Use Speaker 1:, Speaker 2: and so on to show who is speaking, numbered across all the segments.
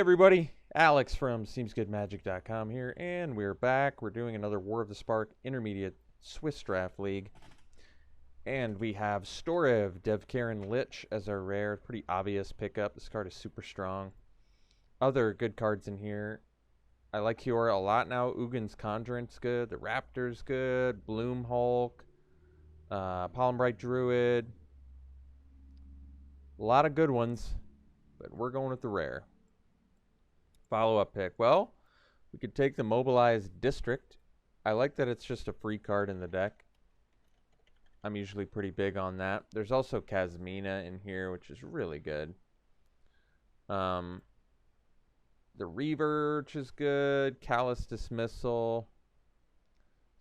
Speaker 1: everybody, Alex from SeemsGoodMagic.com here, and we're back. We're doing another War of the Spark Intermediate Swiss Draft League. And we have Storev, Devkaren Lich as our rare. Pretty obvious pickup. This card is super strong. Other good cards in here. I like Kiora a lot now. Ugin's Conjurant's good. The Raptor's good. Bloom Hulk. Pollenbright Druid. A lot of good ones, but we're going with the rare. Follow-up pick. Well, we could take the Mobilized District. I like that it's just a free card in the deck. I'm usually pretty big on that. There's also Kazmina in here, which is really good. The Reverge is good. Callous Dismissal.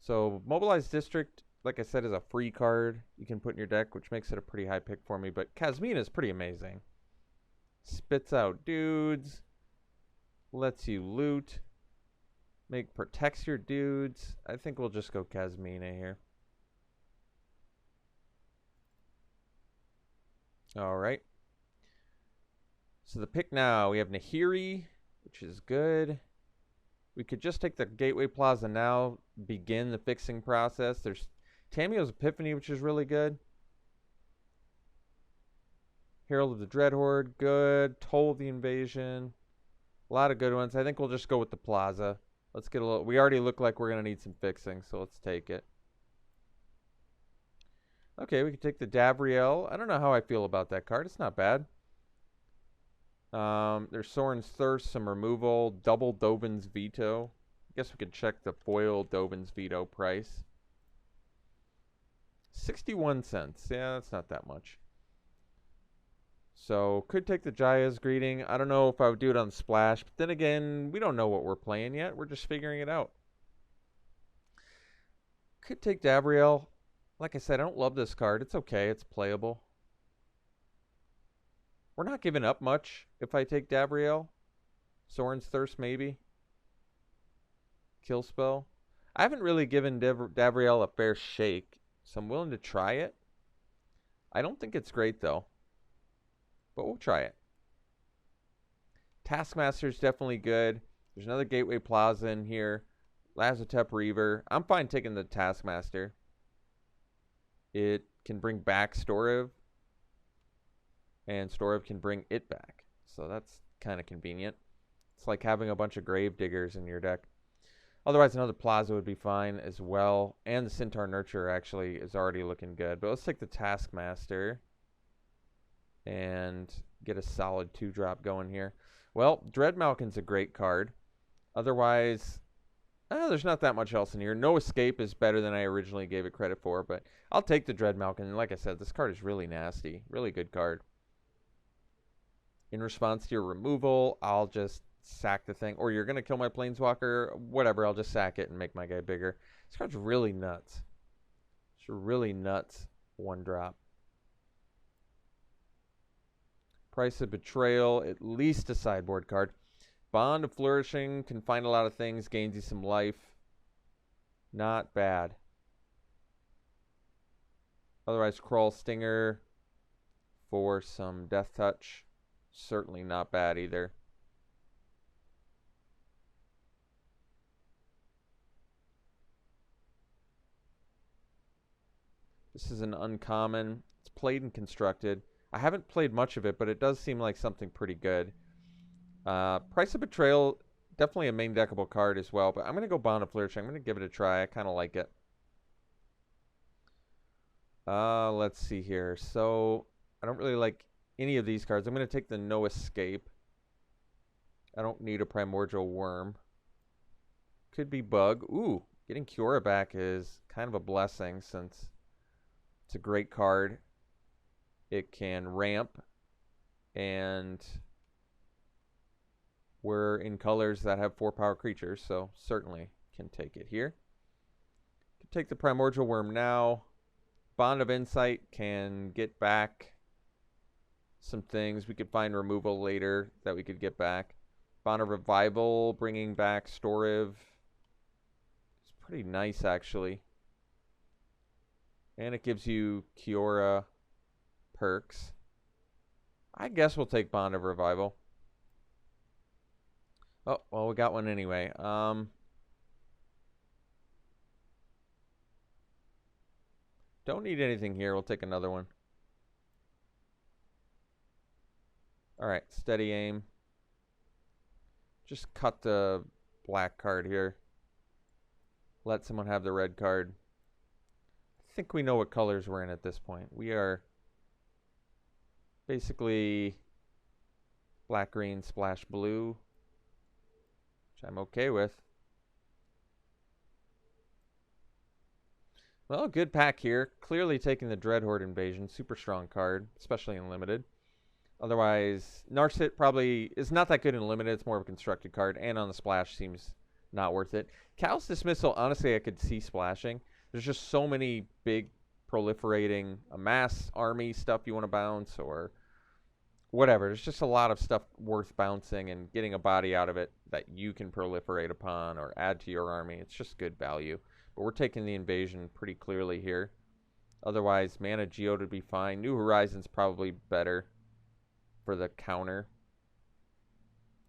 Speaker 1: So, Mobilized District, like I said, is a free card you can put in your deck, which makes it a pretty high pick for me. But Kazmina is pretty amazing. Spits out dudes. Lets you loot. Protects your dudes. I think we'll just go Kazmina here. Alright. So the pick now, we have Nahiri, which is good. We could just take the Gateway Plaza now, begin the fixing process. There's Tamio's Epiphany, which is really good. Herald of the Dreadhorde, good. Toll of the Invasion. A lot of good ones. I think we'll just go with the Plaza. Let's get a little... We already look like we're going to need some fixing, so let's take it. Okay, we can take the Davriel. I don't know how I feel about that card. It's not bad. There's Sorin's Thirst, some removal. Double Dovin's Veto. I guess we could check the foil Dovin's Veto price. 61 cents. Yeah, that's not that much. So, could take the Jaya's Greeting. I don't know if I would do it on Splash. But then again, we don't know what we're playing yet. We're just figuring it out. Could take Davriel. Like I said, I don't love this card. It's okay. It's playable. We're not giving up much if I take Davriel. Sorin's Thirst, maybe. Kill Spell. I haven't really given Davriel a fair shake, so I'm willing to try it. I don't think it's great, though. But we'll try it. Taskmaster's definitely good. There's another Gateway Plaza in here. Lazotep Reaver. I'm fine taking the Taskmaster. It can bring back Storev. And Storev can bring it back. So that's kind of convenient. It's like having a bunch of Gravediggers in your deck. Otherwise, another Plaza would be fine as well. And the Centaur Nurture actually is already looking good. But let's take the Taskmaster and get a solid 2-drop going here. Well, Dreadmalkin's a great card. Otherwise, there's not that much else in here. No Escape is better than I originally gave it credit for, but I'll take the Dreadmalkin. And like I said, this card is really nasty. Really good card. In response to your removal, I'll just sack the thing. Or you're going to kill my Planeswalker. Whatever, I'll just sack it and make my guy bigger. This card's really nuts. It's really nuts 1-drop. Price of Betrayal, at least a sideboard card. Bond of Flourishing, can find a lot of things, gains you some life. Not bad. Otherwise, Crawl Stinger for some Death Touch. Certainly not bad either. This is an uncommon. It's played and constructed. I haven't played much of it, but it does seem like something pretty good. Price of Betrayal, definitely a main deckable card as well, but I'm going to go Bond of Flourishing. I'm going to give it a try. I kind of like it. Let's see here. So, I don't really like any of these cards. I'm going to take the No Escape. I don't need a Primordial Worm. Could be Bug. Ooh, getting Kiora back is kind of a blessing since it's a great card. It can ramp, and we're in colors that have 4-power creatures, so certainly can take it here. Can take the Primordial Worm now. Bond of Insight can get back some things. We could find removal later that we could get back. Bond of Revival, bringing back Storev. It's pretty nice, actually. And it gives you Kiora perks. I guess we'll take Bond of Revival. Oh, well, we got one anyway. Don't need anything here. We'll take another one. All right, steady aim. Just cut the black card here. Let someone have the red card. I think we know what colors we're in at this point. We are basically black, green, splash blue, which I'm okay with. Well, good pack here. Clearly taking the Dreadhorde Invasion. Super strong card, especially in limited. Otherwise, Narset probably is not that good in limited. It's more of a constructed card, and on the splash seems not worth it. Callous Dismissal, honestly, I could see splashing. There's just so many big proliferating mass army stuff you want to bounce or whatever. There's just a lot of stuff worth bouncing and getting a body out of it that you can proliferate upon or add to your army. It's just good value. But we're taking the invasion pretty clearly here. Otherwise, Mana Geode would be fine. New Horizons probably better for the counter.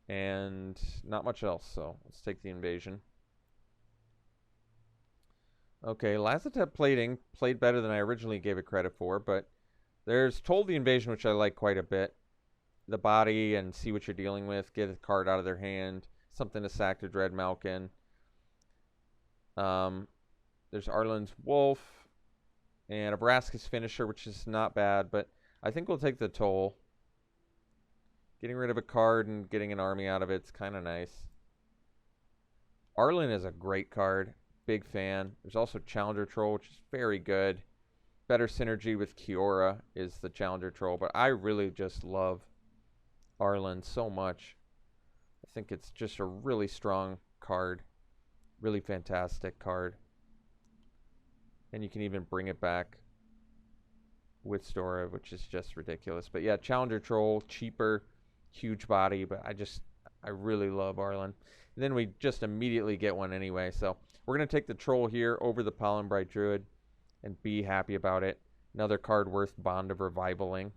Speaker 1: And not much else, so let's take the invasion. Okay, Lazotep Plating played better than I originally gave it credit for, but there's Toll the Invasion, which I like quite a bit. The body and see what you're dealing with, get a card out of their hand, something to sack to Dread Malkin. There's Arlen's Wolf and a Vraska's Finisher, which is not bad, but I think we'll take the Toll. Getting rid of a card and getting an army out of it's kind of nice. Arlen is a great card. Big fan. There's also Challenger Troll, which is very good. Better synergy with Kiora is the Challenger Troll, but I really just love Arlen so much. I think it's just a really strong card. Really fantastic card. And you can even bring it back with Stora, which is just ridiculous. But yeah, Challenger Troll, cheaper, huge body, but I really love Arlen. And then we just immediately get one anyway, so we're going to take the Troll here over the Pollenbright Druid and be happy about it. Another card worth Bond of Revivaling.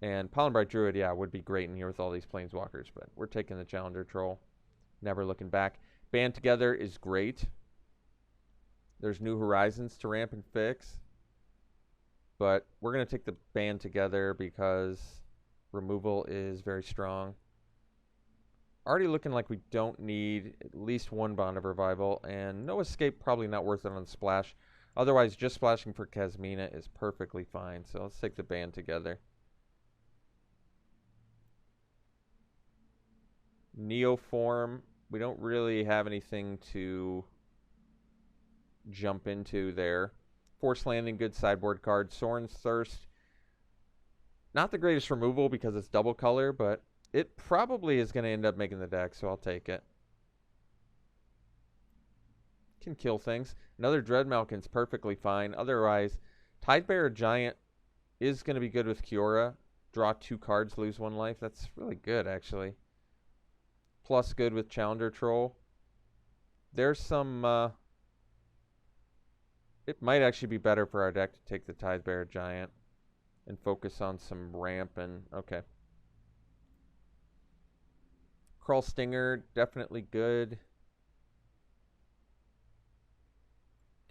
Speaker 1: And Pollenbright Druid, yeah, would be great in here with all these Planeswalkers, but we're taking the Challenger Troll. Never looking back. Band Together is great. There's New Horizons to ramp and fix. But we're going to take the Band Together because removal is very strong. Already looking like we don't need at least one Bond of Revival, and no Escape probably not worth it on Splash. Otherwise, just splashing for Kasmina is perfectly fine. So let's take the Band Together. Neoform, we don't really have anything to jump into there. Force Landing, good sideboard card. Sorin's Thirst, not the greatest removal because it's double color, but it probably is going to end up making the deck, so I'll take it. Can kill things. Another Dread Malkin's perfectly fine. Otherwise, Tidebearer Giant is going to be good with Kiora. Draw 2 cards, lose 1 life. That's really good, actually. Plus good with Challenger Troll. There's some... it might actually be better for our deck to take the Tidebearer Giant and focus on some ramp and... Okay. Crawl Stinger, definitely good.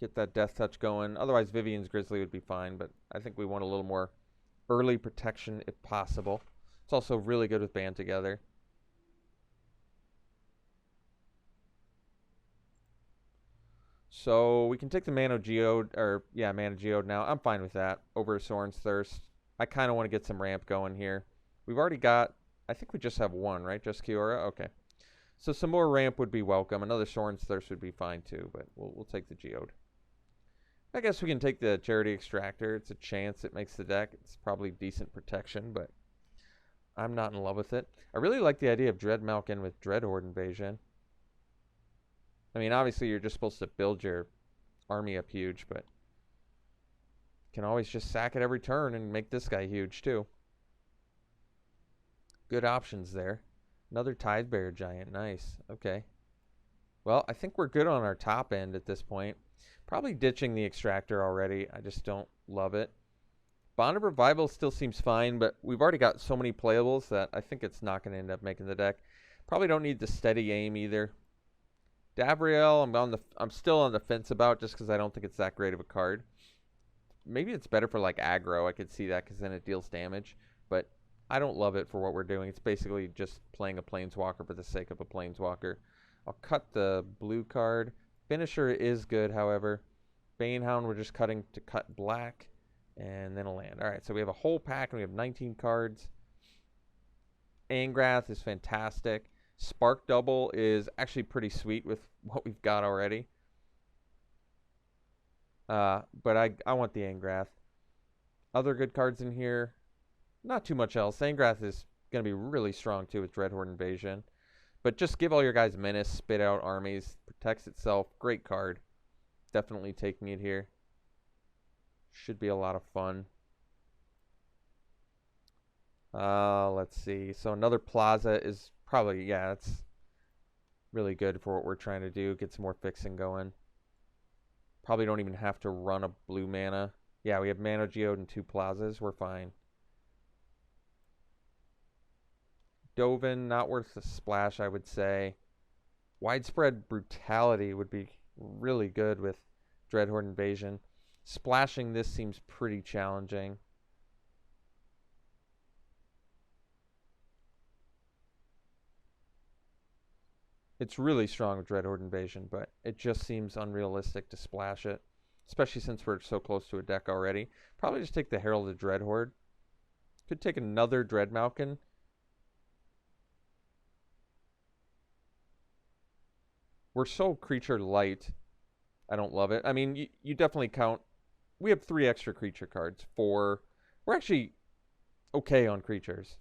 Speaker 1: Get that Death Touch going. Otherwise, Vivian's Grizzly would be fine, but I think we want a little more early protection if possible. It's also really good with Band Together. So we can take the Mana Geode, or yeah, Mana Geode now. I'm fine with that over Sorin's Thirst. I kind of want to get some ramp going here. We've already got, I think we just have one, right? Just Kiora? Okay. So some more ramp would be welcome. Another Sorin's Thirst would be fine too, but we'll take the Geode. I guess we can take the Charity Extractor. It's a chance it makes the deck. It's probably decent protection, but I'm not in love with it. I really like the idea of Dread Malkin with Dreadhorde Invasion. I mean, obviously you're just supposed to build your army up huge, but you can always just sack it every turn and make this guy huge too. Good options there. Another Tidebearer Giant. Nice. Okay. Well, I think we're good on our top end at this point. Probably ditching the Extractor already. I just don't love it. Bond of Revival still seems fine, but we've already got so many playables that I think it's not going to end up making the deck. Probably don't need the steady aim either. Davriel, I'm still on the fence about just because I don't think it's that great of a card. Maybe it's better for like aggro. I could see that because then it deals damage. But I don't love it for what we're doing. It's basically just playing a Planeswalker for the sake of a Planeswalker. I'll cut the blue card. Finisher is good, however. Banehound, we're just cutting to cut black. And then a land. All right, so we have a whole pack, and we have 19 cards. Angrath is fantastic. Spark Double is actually pretty sweet with what we've got already. But I want the Angrath. Other good cards in here. Not too much else. Angrath is going to be really strong, too, with Dreadhorde Invasion. But just give all your guys Menace, spit out armies, protects itself. Great card. Definitely taking it here. Should be a lot of fun. Let's see. So another Plaza is probably, yeah, it's really good for what we're trying to do. Get some more fixing going. Probably don't even have to run a blue mana. Yeah, we have Mana Geode and 2 Plazas. We're fine. Dovin, not worth the splash, I would say. Widespread Brutality would be really good with Dreadhorde Invasion. Splashing this seems pretty challenging. It's really strong with Dreadhorde Invasion, but it just seems unrealistic to splash it, especially since we're so close to a deck already. Probably just take the Herald of Dreadhorde. Could take another Dreadmalkin. We're so creature light. I don't love it. I mean, you definitely count. We have 3 extra creature cards. 4. We're actually okay on creatures.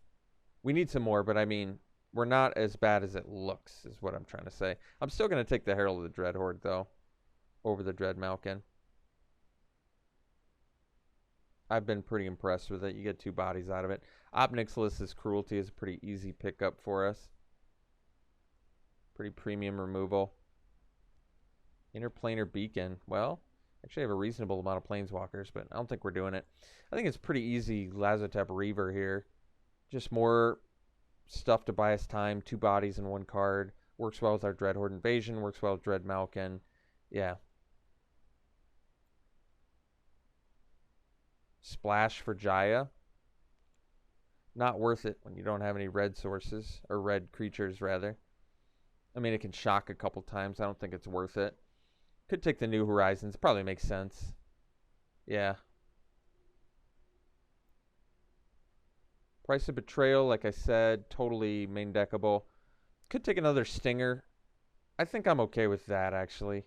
Speaker 1: We need some more, but I mean, we're not as bad as it looks, is what I'm trying to say. I'm still going to take the Herald of the Dreadhorde, though, over the Dreadmalkin. I've been pretty impressed with it. You get 2 bodies out of it. Obnixilus's Cruelty is a pretty easy pickup for us. Pretty premium removal. Interplanar Beacon. Well, actually I have a reasonable amount of Planeswalkers, but I don't think we're doing it. I think it's pretty easy Lazotep Reaver here. Just more stuff to buy us time. 2 bodies in 1 card. Works well with our Dreadhorde Invasion. Works well with Dreadmalkin. Yeah. Splash for Jaya. Not worth it when you don't have any red sources. Or red creatures, rather. I mean, it can shock a couple times. I don't think it's worth it. Could take the New Horizons. Probably makes sense. Yeah. Price of Betrayal, like I said, totally main deckable. Could take another Stinger. I think I'm okay with that, actually.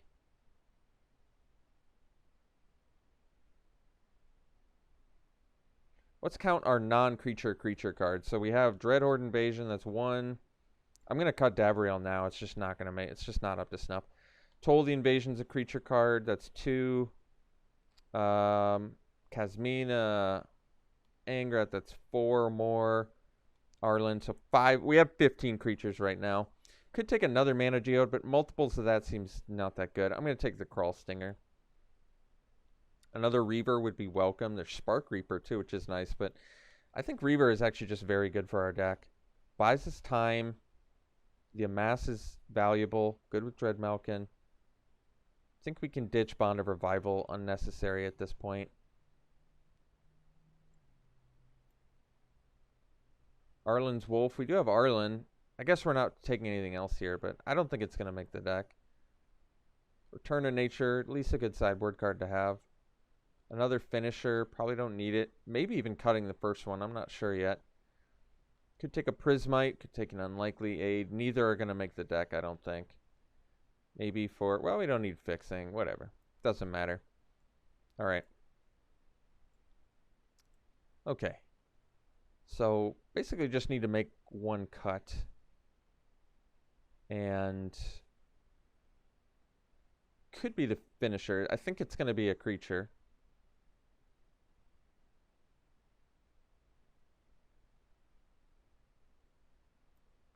Speaker 1: Let's count our non-creature creature cards. So we have Dreadhorde Invasion. That's 1. I'm going to cut Davriel now. It's just not going to make... It's just not up to snuff. Toll the Invasion's a creature card. That's 2. Kasmina... Angrath, that's 4 more. Arlen, so 5. We have 15 creatures right now. Could take another Mana Geode, but multiples of that seems not that good. I'm going to take the Crawl Stinger. Another Reaver would be welcome. There's Spark Reaper too, which is nice, but I think Reaver is actually just very good for our deck. Buys us time. The Amass is valuable. Good with Dreadmalkin. I think we can ditch Bond of Revival. Unnecessary at this point. Arlen's Wolf. We do have Arlen. I guess we're not taking anything else here, but I don't think it's going to make the deck. Return to Nature. At least a good sideboard card to have. Another Finisher. Probably don't need it. Maybe even cutting the first one. I'm not sure yet. Could take a Prismite. Could take an Unlikely Aid. Neither are going to make the deck, I don't think. Maybe for... Well, we don't need fixing. Whatever. Doesn't matter. Alright. Okay. So, basically just need to make 1 cut. And... could be the Finisher. I think it's going to be a creature.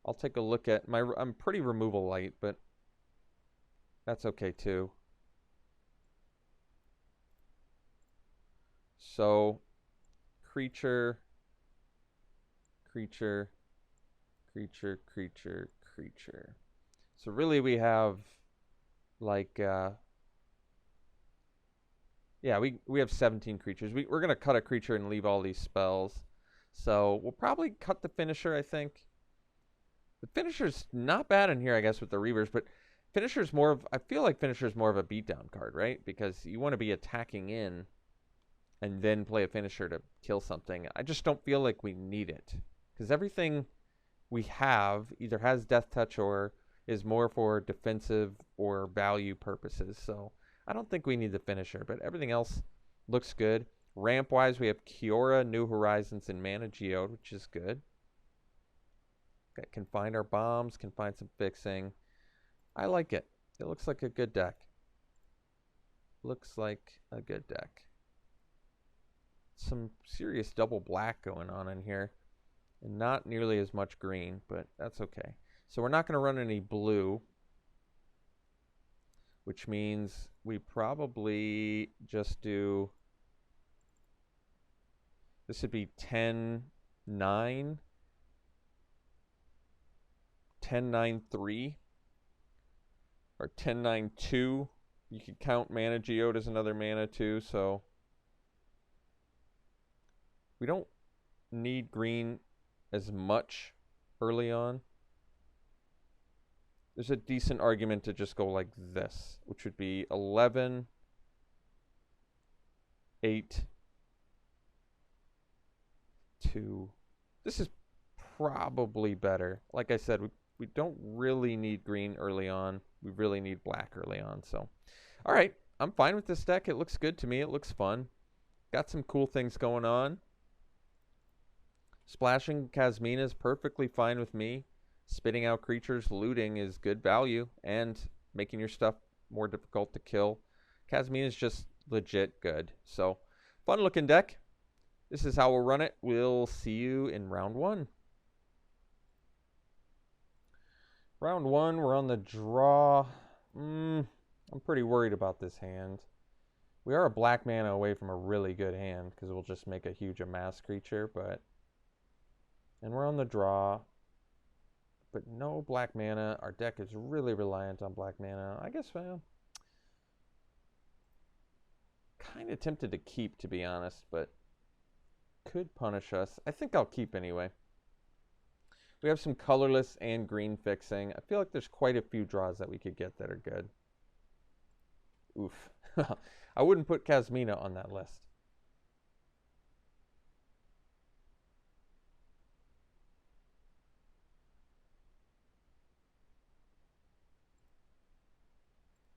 Speaker 1: I'll take a look at my... I'm pretty removal light, but that's okay too. So, creature, creature, creature, creature, creature. So really we have like, yeah, we have 17 creatures. We're going to cut a creature and leave all these spells. So we'll probably cut the finisher, I think. The finisher's not bad in here, I guess, with the Reavers, but finisher's more of, I feel like finisher's more of a beatdown card, right? Because you want to be attacking in and then play a finisher to kill something. I just don't feel like we need it. Because everything we have either has Death Touch or is more for defensive or value purposes. So I don't think we need the finisher, but everything else looks good. Ramp-wise, we have Kiora, New Horizons, and Mana Geode, which is good. Can find our bombs, can find some fixing. I like it. It looks like a good deck. Looks like a good deck. Some serious double black going on in here. And not nearly as much green, but that's okay. So we're not going to run any blue, which means we probably just do... This would be 10-9. 10-9-3 or 10-9-2. You could count Mana Geode as another mana too, so we don't need green as much early on. There's a decent argument to just go like this, which would be 11, 8, 2. This is probably better. Like I said, we don't really need green early on. We really need black early on. So, all right, I'm fine with this deck. It looks good to me. It looks fun. Got some cool things going on. Splashing Kasmina is perfectly fine with me. Spitting out creatures, looting is good value, and making your stuff more difficult to kill. Kasmina is just legit good. So, fun looking deck. This is how we'll run it. We'll see you in round 1. Round 1, we're on the draw. I'm pretty worried about this hand. We are a black mana away from a really good hand because we'll just make a huge amass creature, but... And we're on the draw, but no black mana. Our deck is really reliant on black mana. I guess, well... Kind of tempted to keep, to be honest, but... Could punish us. I think I'll keep anyway. We have some colorless and green fixing. I feel like there's quite a few draws that we could get that are good. Oof. I wouldn't put Kasmina on that list.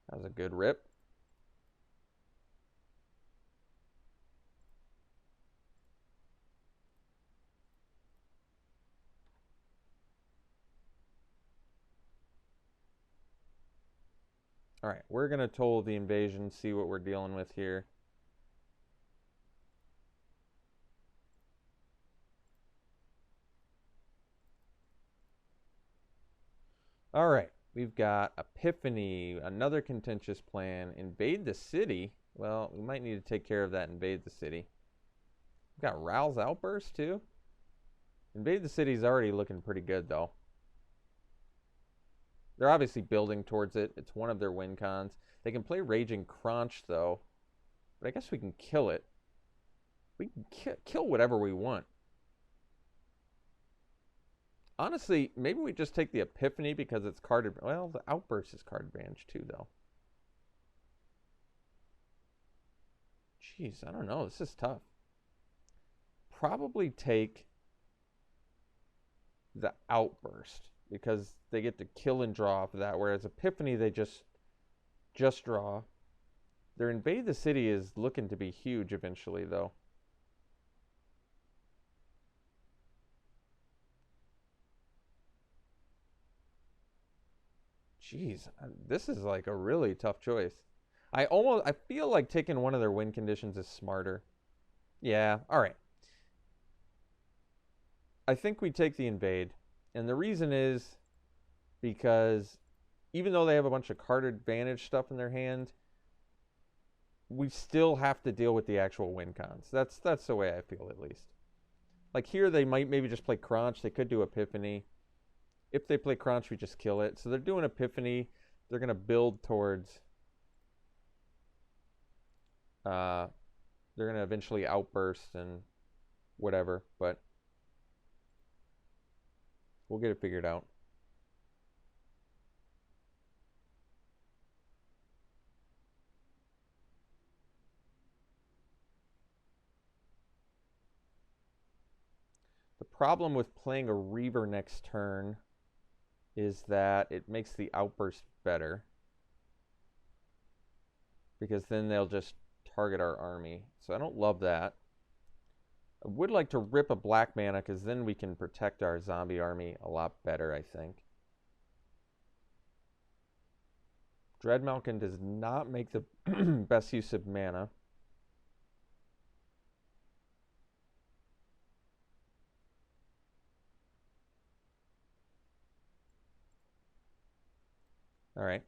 Speaker 1: That was a good rip. All right, we're going to toll the invasion, see what we're dealing with here. All right, we've got Epiphany, another contentious plan. Invade the city. Well, we might need to take care of that invade the city. We've got Ral's Outburst, too. Invade the city is already looking pretty good, though. They're obviously building towards it. It's one of their win cons. They can play Raging Crunch, though. But I guess we can kill it. We can kill whatever we want. Honestly, maybe we just take the Epiphany because it's card... Well, the Outburst is card advantage, too, though. Jeez, I don't know. This is tough. Probably take the Outburst, because they get to kill and draw off of that, whereas Epiphany, they just draw. Their Invade the City is looking to be huge eventually, though. Jeez, this is like a really tough choice. I feel like taking one of their win conditions is smarter. Yeah, all right. I think we take the Invade. And the reason is because even though they have a bunch of card advantage stuff in their hand, we still have to deal with the actual win cons. That's the way I feel, at least. Like here, they might maybe just play Crunch. They could do Epiphany. if they play Crunch, we just kill it. So they're doing Epiphany. They're going to build towards... they're going to eventually Outburst and whatever, but we'll get it figured out. The problem with playing a Reaver next turn is that it makes the Outburst better, because then they'll just target our army. So I don't love that. I would like to rip a black mana, because then we can protect our zombie army a lot better, I think. Dreadmalkin does not make the best use of mana. All right.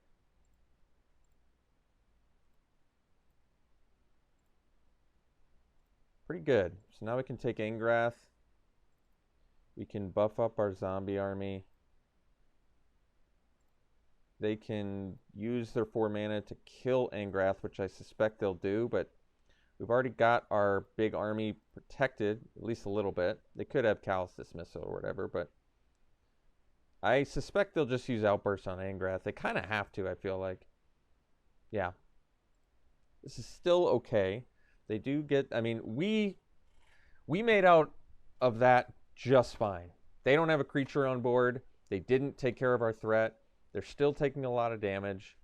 Speaker 1: Pretty good. So now we can take Ingrath. We can buff up our zombie army. They can use their 4 mana to kill Ingrath, which I suspect they'll do, but we've already got our big army protected, at least a little bit. They could have Callous Dismissal or whatever, but I suspect they'll just use Outburst on Ingrath. They kind of have to, I feel like. Yeah. This is still okay. They do get... I mean, we made out of that just fine. They don't have a creature on board. They didn't take care of our threat. They're still taking a lot of damage.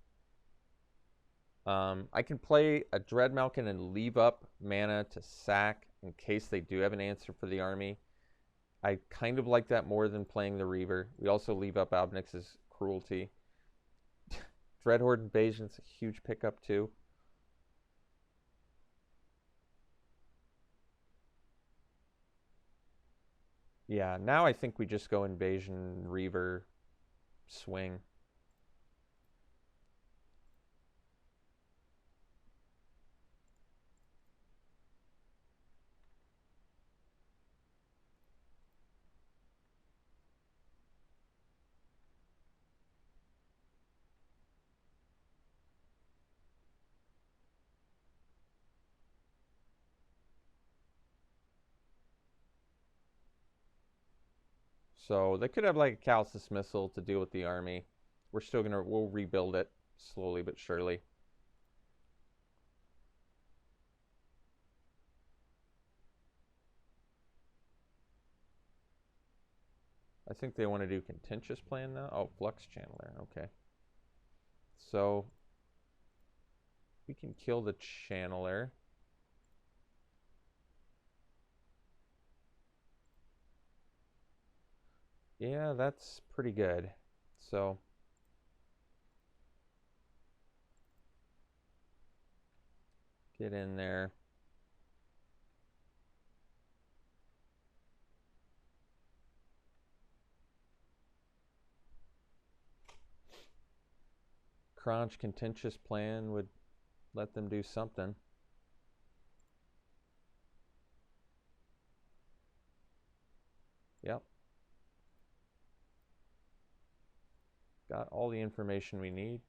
Speaker 1: I can play a Dreadmalkin and leave up mana to sack in case they do have an answer for the army. I kind of like that more than playing the Reaver. We also leave up Obnix's Cruelty. Dreadhorde Invasion is a huge pickup too. Yeah, now I think we just go Invasion, Reaver, swing. So they could have like a Callous Dismissal to deal with the army. We're still gonna, we'll rebuild it slowly but surely. I think they want to do Contentious Plan now. Oh, Flux Channeler, okay. So we can kill the Channeler. Yeah, that's pretty good. So get in there. Crunch Contentious Plan would let them do something. Yep. Got all the information we need.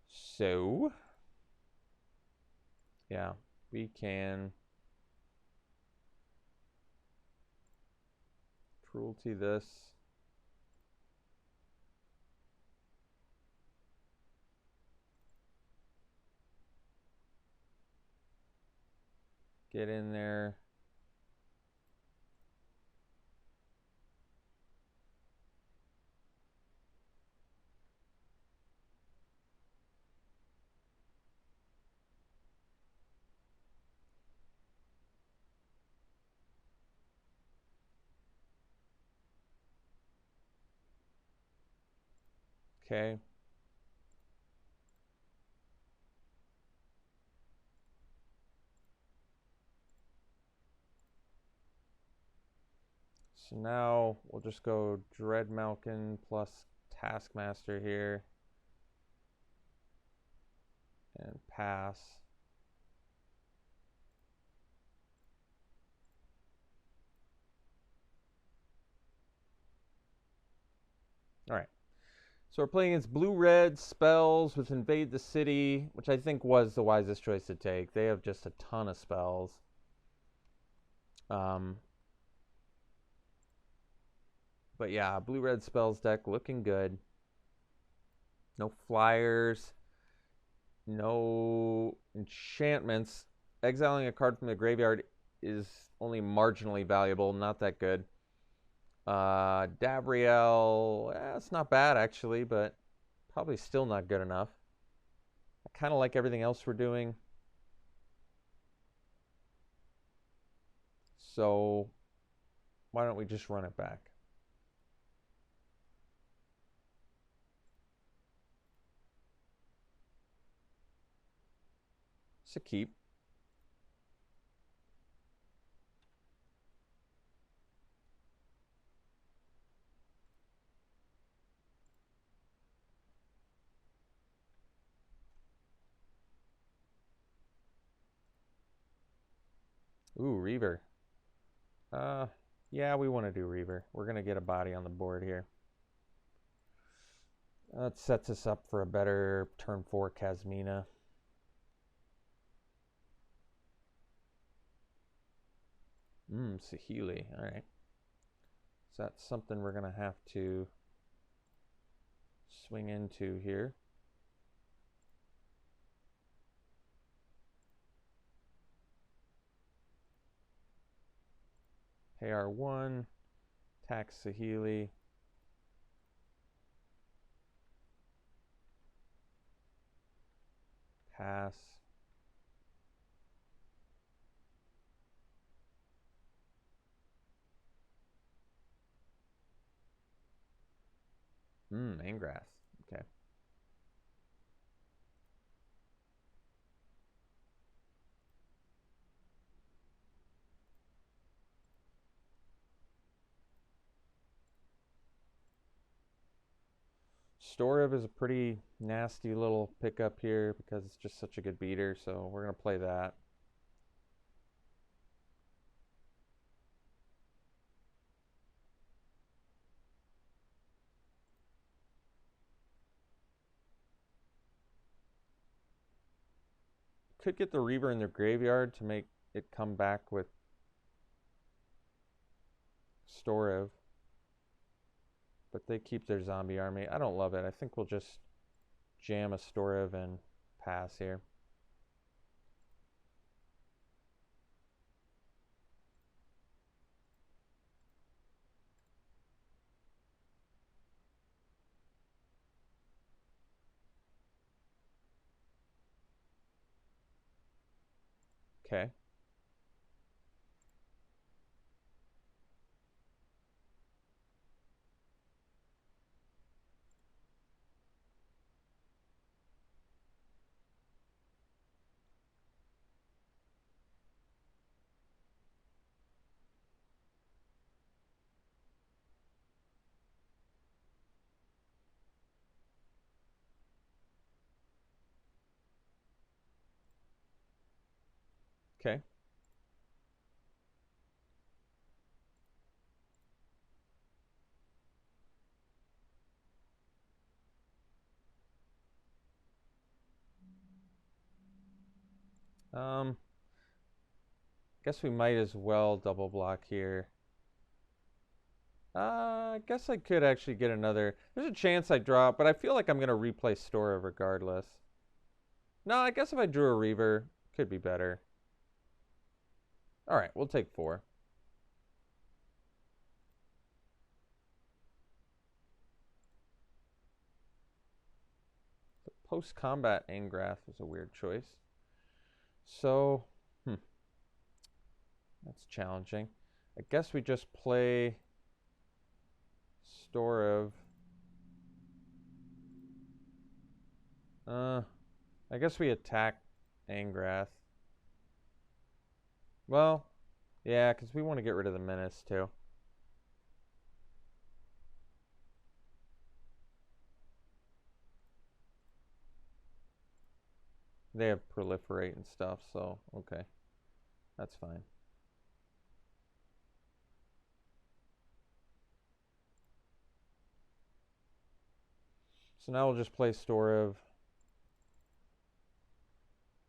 Speaker 1: So, yeah, we can Cruelty this. Get in there. Okay. So now we'll just go Dreadmalkin plus Taskmaster here. And pass. All right. So we're playing against blue-red spells with Invade the City, which I think was the wisest choice to take. They have just a ton of spells. But yeah, blue-red spells deck looking good. No flyers. No enchantments. Exiling a card from the graveyard is only marginally valuable. Not that good. Davriel, it's not bad actually, but probably still not good enough. I kind of like everything else we're doing. So why don't we just run it back? It's a keep. Ooh, Reaver. Yeah, we want to do Reaver. We're going to get a body on the board here. That sets us up for a better turn 4 Kasmina. Saheeli. All right. So that's something we're going to have to swing into here. Pay R1. Tax Saheeli. Pass. Angrath. Okay. Storev is a pretty nasty little pickup here because it's just such a good beater, so we're going to play that. Could get the Reaver in their graveyard to make it come back with Storev, but they keep their zombie army. I don't love it. I think we'll just jam a Storev and pass here. Okay. Okay. Guess we might as well double block here. I guess I could actually get another. There's a chance I drop, but I feel like I'm going to replay Storev regardless. No, I guess if I drew a Reaver, could be better. All right, we'll take 4. The post-combat Angrath was a weird choice. So, that's challenging. I guess we just play Storev. I guess we attack Angrath. Well, yeah, because we want to get rid of the Menace too. They have Proliferate and stuff, so okay. That's fine. So now we'll just play Storev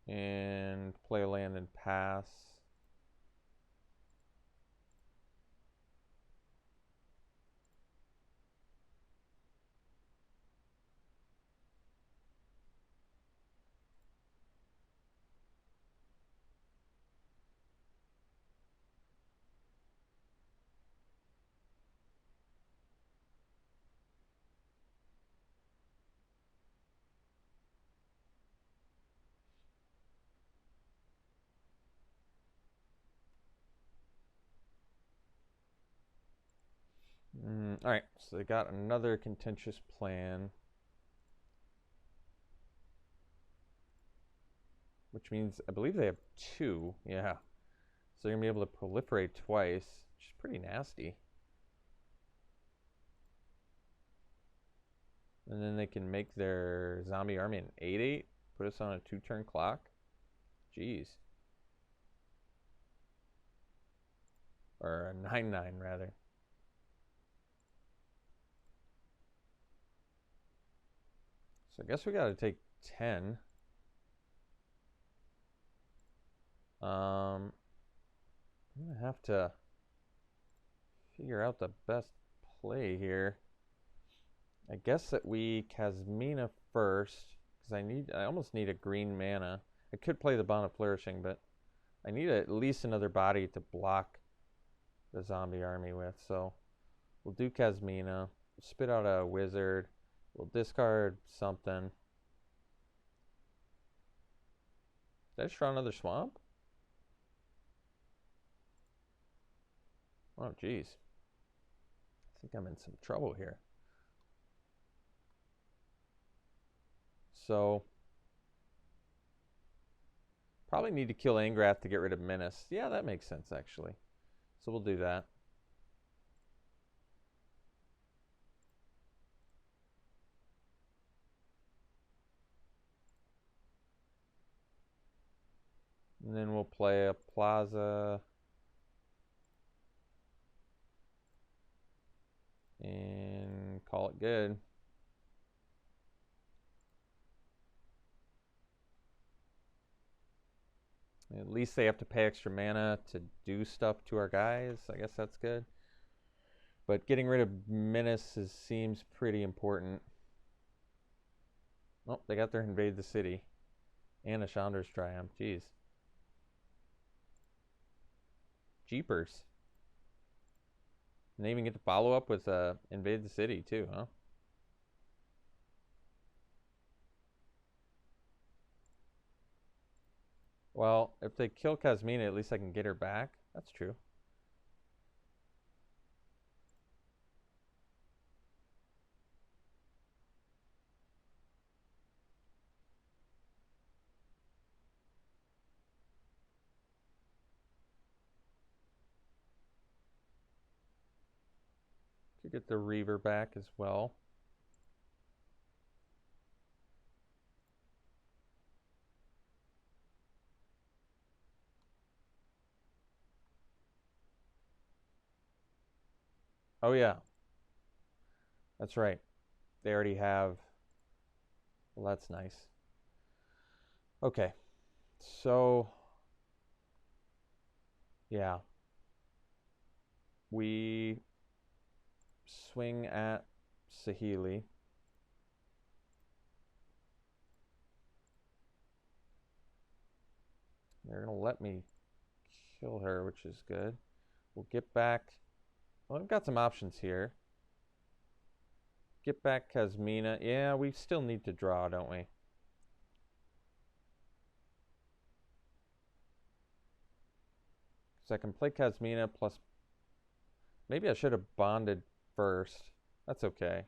Speaker 1: and play land and pass. All right, so they got another contentious plan, which means I believe they have 2. Yeah, so they're gonna be able to proliferate twice, which is pretty nasty. And then they can make their zombie army an 8/8, put us on a 2-turn clock. Jeez. Or a 9/9 rather. So I guess we gotta take 10. I'm gonna have to figure out the best play here. I guess that we Kasmina first, because I almost need a green mana. I could play the Bond of Flourishing, but I need at least another body to block the zombie army with. So we'll do Kasmina, spit out a wizard, we'll discard something. Did I just draw another swamp? Oh, geez. I think I'm in some trouble here. So, probably need to kill Angrath to get rid of Menace. Yeah, that makes sense, actually. So we'll do that. And then we'll play a Plaza. And call it good. At least they have to pay extra mana to do stuff to our guys. I guess that's good. But getting rid of Menace seems pretty important. Oh, they got their Invade the City. And a Chandra's Triumph. Jeez. Jeepers. And they even get to follow up with Invade the City too, huh? Well, if they kill Kasmina, at least I can get her back. That's true. Could get the Reaver back as well. Oh yeah. That's right. They already have. Well, that's nice. Okay. So, yeah. We swing at Saheeli. They're going to let me kill her, which is good. We'll get back. Well, I've got some options here. Get back Kasmina. Yeah, we still need to draw, don't we? So I can play Kasmina plus... Maybe I should have bonded first. That's okay.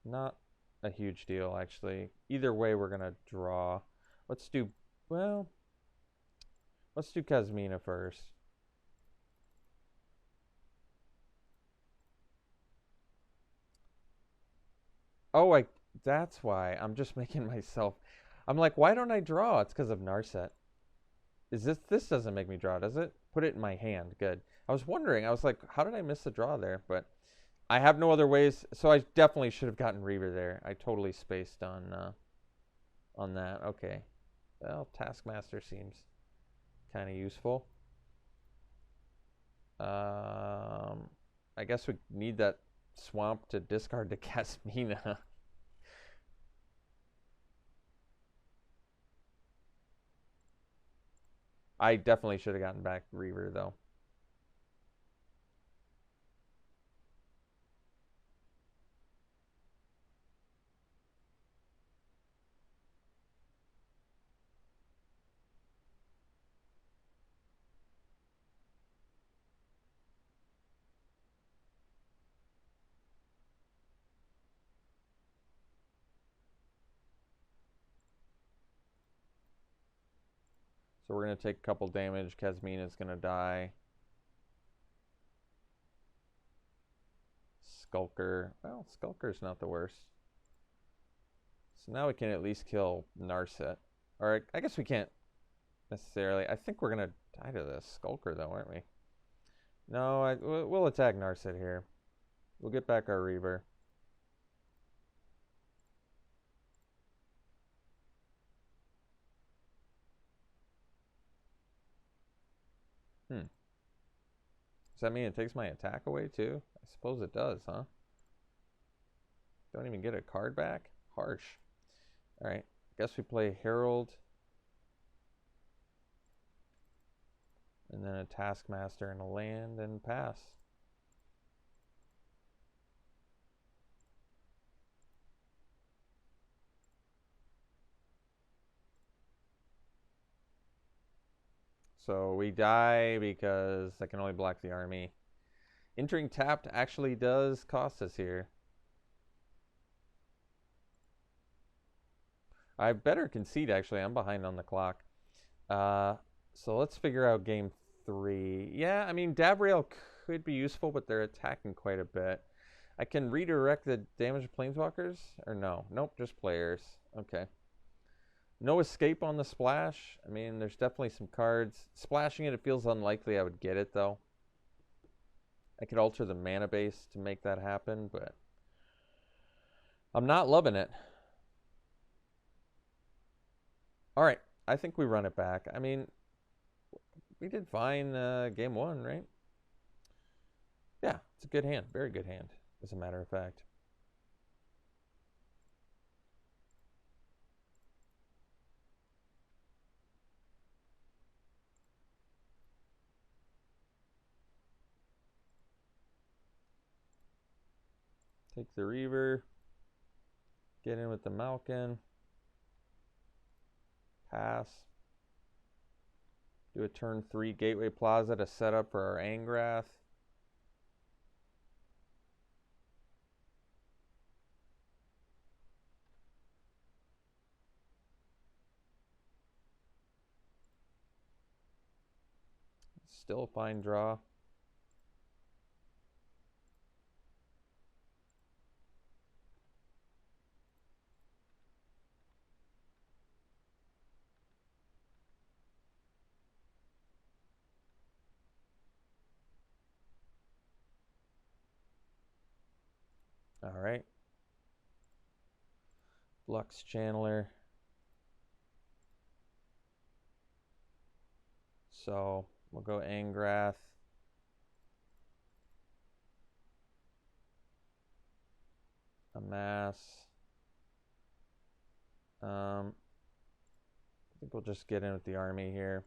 Speaker 1: Not a huge deal, actually. Either way, we're going to draw. Let's do... Well... Let's do Kasmina first. Oh, that's why. I'm just making myself... I'm like, why don't I draw? It's because of Narset. This doesn't make me draw, does it? Put it in my hand. Good. I was wondering. I was like, how did I miss the draw there? But I have no other ways, so I definitely should have gotten Reaver there. I totally spaced on that. Okay. Well, Taskmaster seems kind of useful. I guess we need that swamp to discard the Casmina. I definitely should have gotten back Reaver, though. So we're going to take a couple damage. Casmina's going to die. Skulker. Well, Skulker's not the worst. So now we can at least kill Narset. Or I guess we can't necessarily. I think we're going to die to the Skulker, though, aren't we? No, we'll attack Narset here. We'll get back our Reaver. Does that mean it takes my attack away, too? I suppose it does, huh? Don't even get a card back? Harsh. Alright, guess we play Herald. And then a Taskmaster and a land and pass. So we die because I can only block the army. Entering tapped actually does cost us here. I better concede, actually. I'm behind on the clock. So let's figure out game 3. Yeah, I mean, Davriel could be useful, but they're attacking quite a bit. I can redirect the damaged planeswalkers? Or no? Nope, just players. Okay. No escape on the splash. I mean, there's definitely some cards. Splashing it, it feels unlikely I would get it, though. I could alter the mana base to make that happen, but I'm not loving it. All right, I think we run it back. I mean, we did fine game 1, right? Yeah, it's a good hand. Very good hand, as a matter of fact. Take the Reaver. Get in with the Malkin. Pass. Do a turn 3 Gateway Plaza to set up for our Angrath. Still a fine draw. All right. Flux Channeler. So we'll go Angrath. Amass. I think we'll just get in with the army here.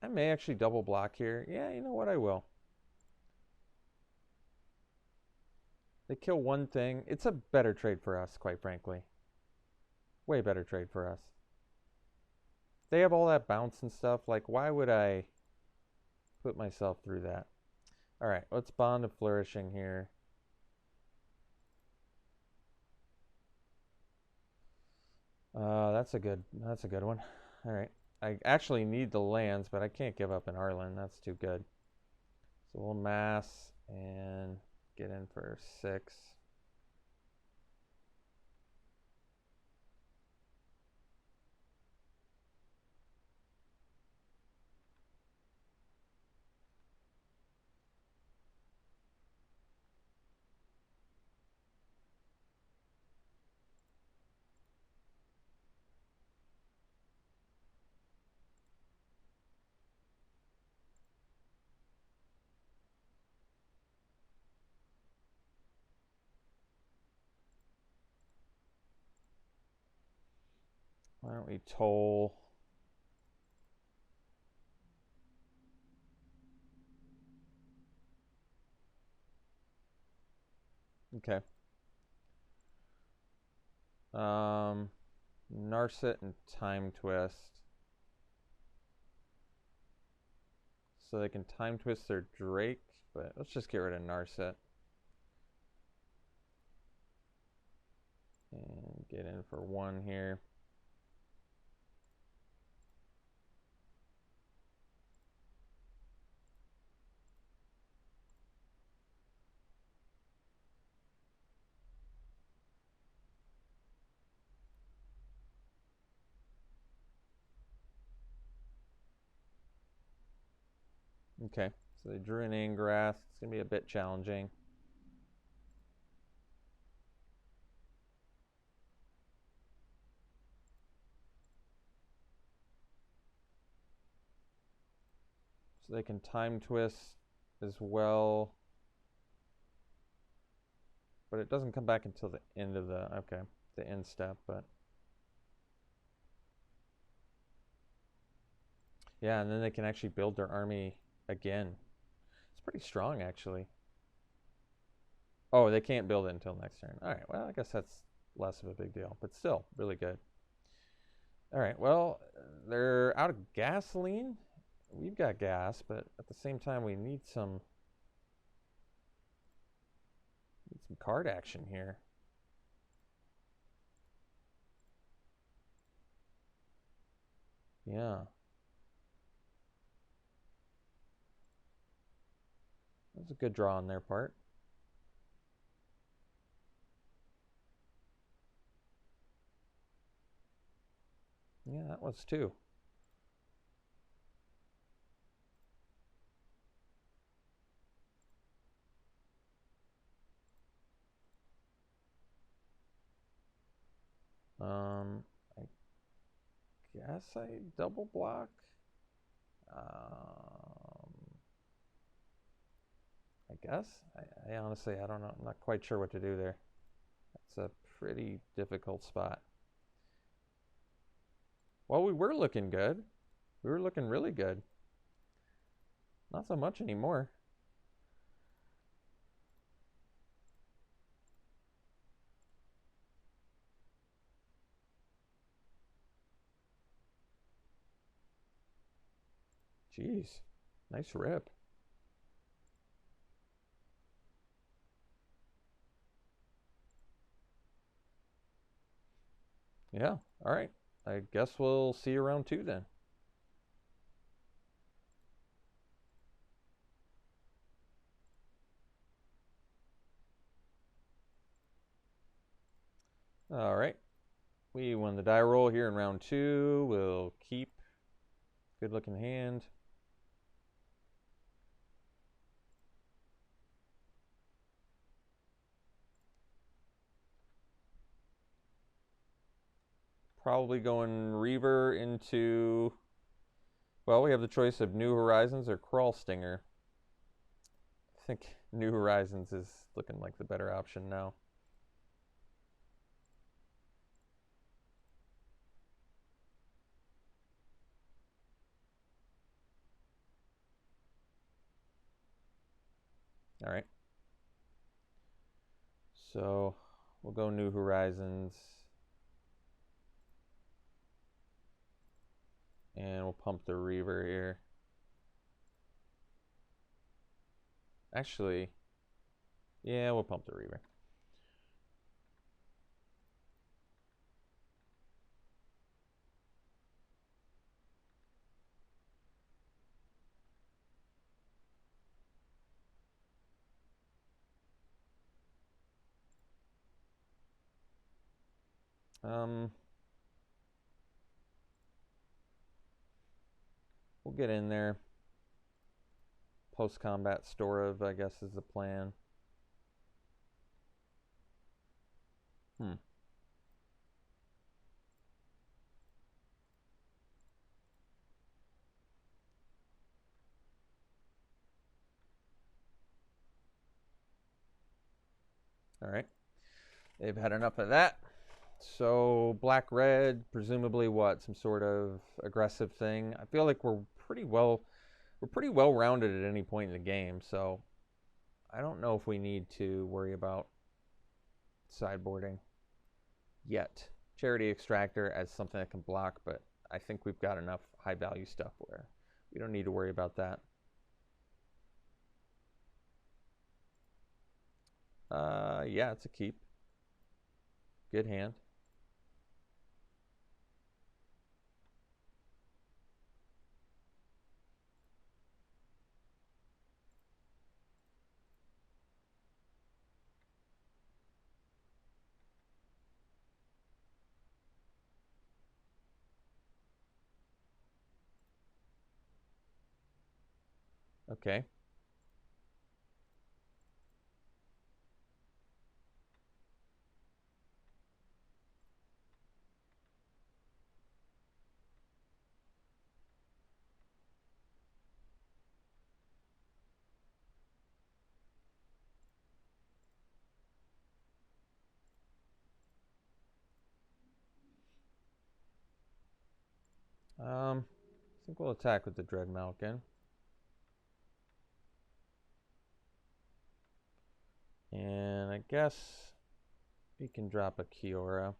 Speaker 1: I may actually double block here. Yeah, you know what? I will. They kill one thing. It's a better trade for us, quite frankly. Way better trade for us. They have all that bounce and stuff. Like, why would I put myself through that? All right, let's bond to flourishing here. That's a good one. All right. I actually need the lands, but I can't give up an Arlen. That's too good. So we'll mass and get in for 6. Why don't we toll? Okay. Narset and Time Twist. So they can Time Twist their Drake, but let's just get rid of Narset. And get in for 1 here. Okay, so they drew an Ingrath. It's going to be a bit challenging. So they can Time Twist as well. But it doesn't come back until the end of the, okay, the end step, but. Yeah, and then they can actually build their army again. It's pretty strong, actually. Oh, they can't build it until next turn. All right, well, I guess that's less of a big deal, but still really good. All right, well, they're out of gasoline. We've got gas, but at the same time, we need some card action here. Yeah. That was a good draw on their part. Yeah, that was too. I guess I double block. I guess. I honestly, I don't know. I'm not quite sure what to do there. That's a pretty difficult spot. Well, we were looking good. We were looking really good. Not so much anymore. Jeez. Nice rip. Yeah. All right. I guess we'll see you around 2 then. All right. We won the die roll here in round 2. We'll keep. Good looking hand. Probably going Reaver into. Well, we have the choice of New Horizons or Crawl Stinger. I think New Horizons is looking like the better option now. All right. So we'll go New Horizons. And we'll pump the Reaver here. Actually, yeah, we'll pump the Reaver. We'll get in there. Post-combat store of, I guess, is the plan. All right. They've had enough of that. So black red, presumably what? Some sort of aggressive thing. I feel like we're pretty well rounded at any point in the game, so I don't know if we need to worry about sideboarding yet. Charity Extractor as something that can block, but I think we've got enough high value stuff where we don't need to worry about that. Yeah, it's a keep. Good hand. Okay. I think we'll attack with the Dread Malkin. And I guess we can drop a Kiora.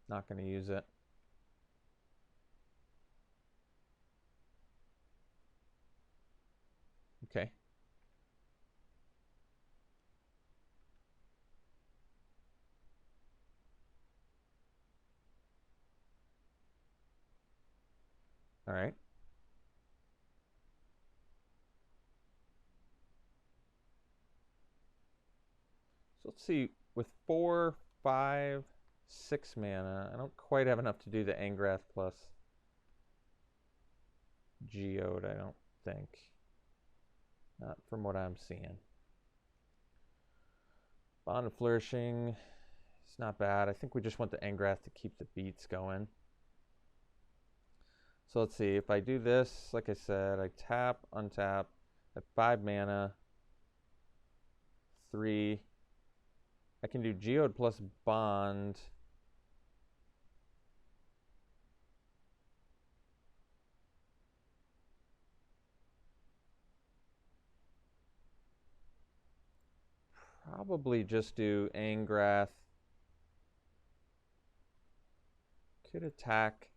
Speaker 1: Not going to use it. Okay. All right. So let's see. With 4, 5, 6 mana, I don't quite have enough to do the Angrath plus Geode, I don't think. Not from what I'm seeing. Bond of Flourishing, it's not bad. I think we just want the Angrath to keep the beats going. So let's see. If I do this, like I said, I tap, untap, at 5 mana, 3. I can do Geode plus Bond. Probably just do Angrath. Could attack.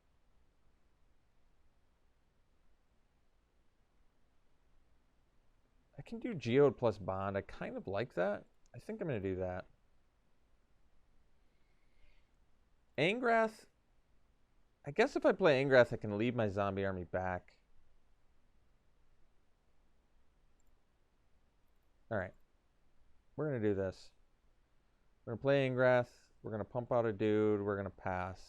Speaker 1: I can do Geode plus Bond. I kind of like that. I think I'm going to do that. Angrath. I guess if I play Angrath, I can leave my zombie army back. All right. We're going to do this. We're going to play Angrath. We're going to pump out a dude. We're going to pass.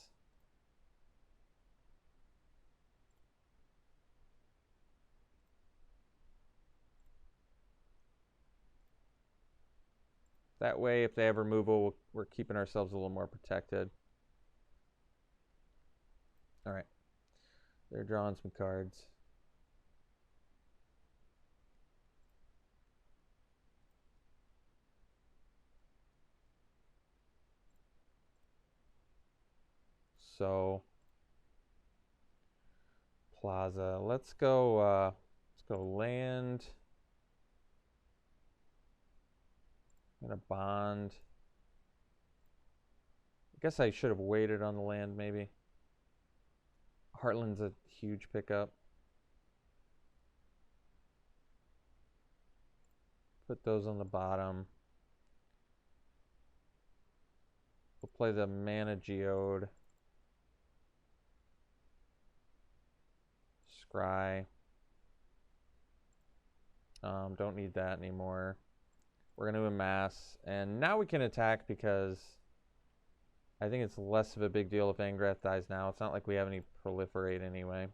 Speaker 1: That way, if they ever move, we're keeping ourselves a little more protected. All right. They're drawing some cards. So, Plaza. Let's go land. I'm gonna bond. I guess I should have waited on the land, maybe. Heartland's a huge pickup. Put those on the bottom. We'll play the Mana Geode. Scry. Don't need that anymore. We're going to amass. And now we can attack because I think it's less of a big deal if Angrath dies now. It's not like we have any proliferate anyway.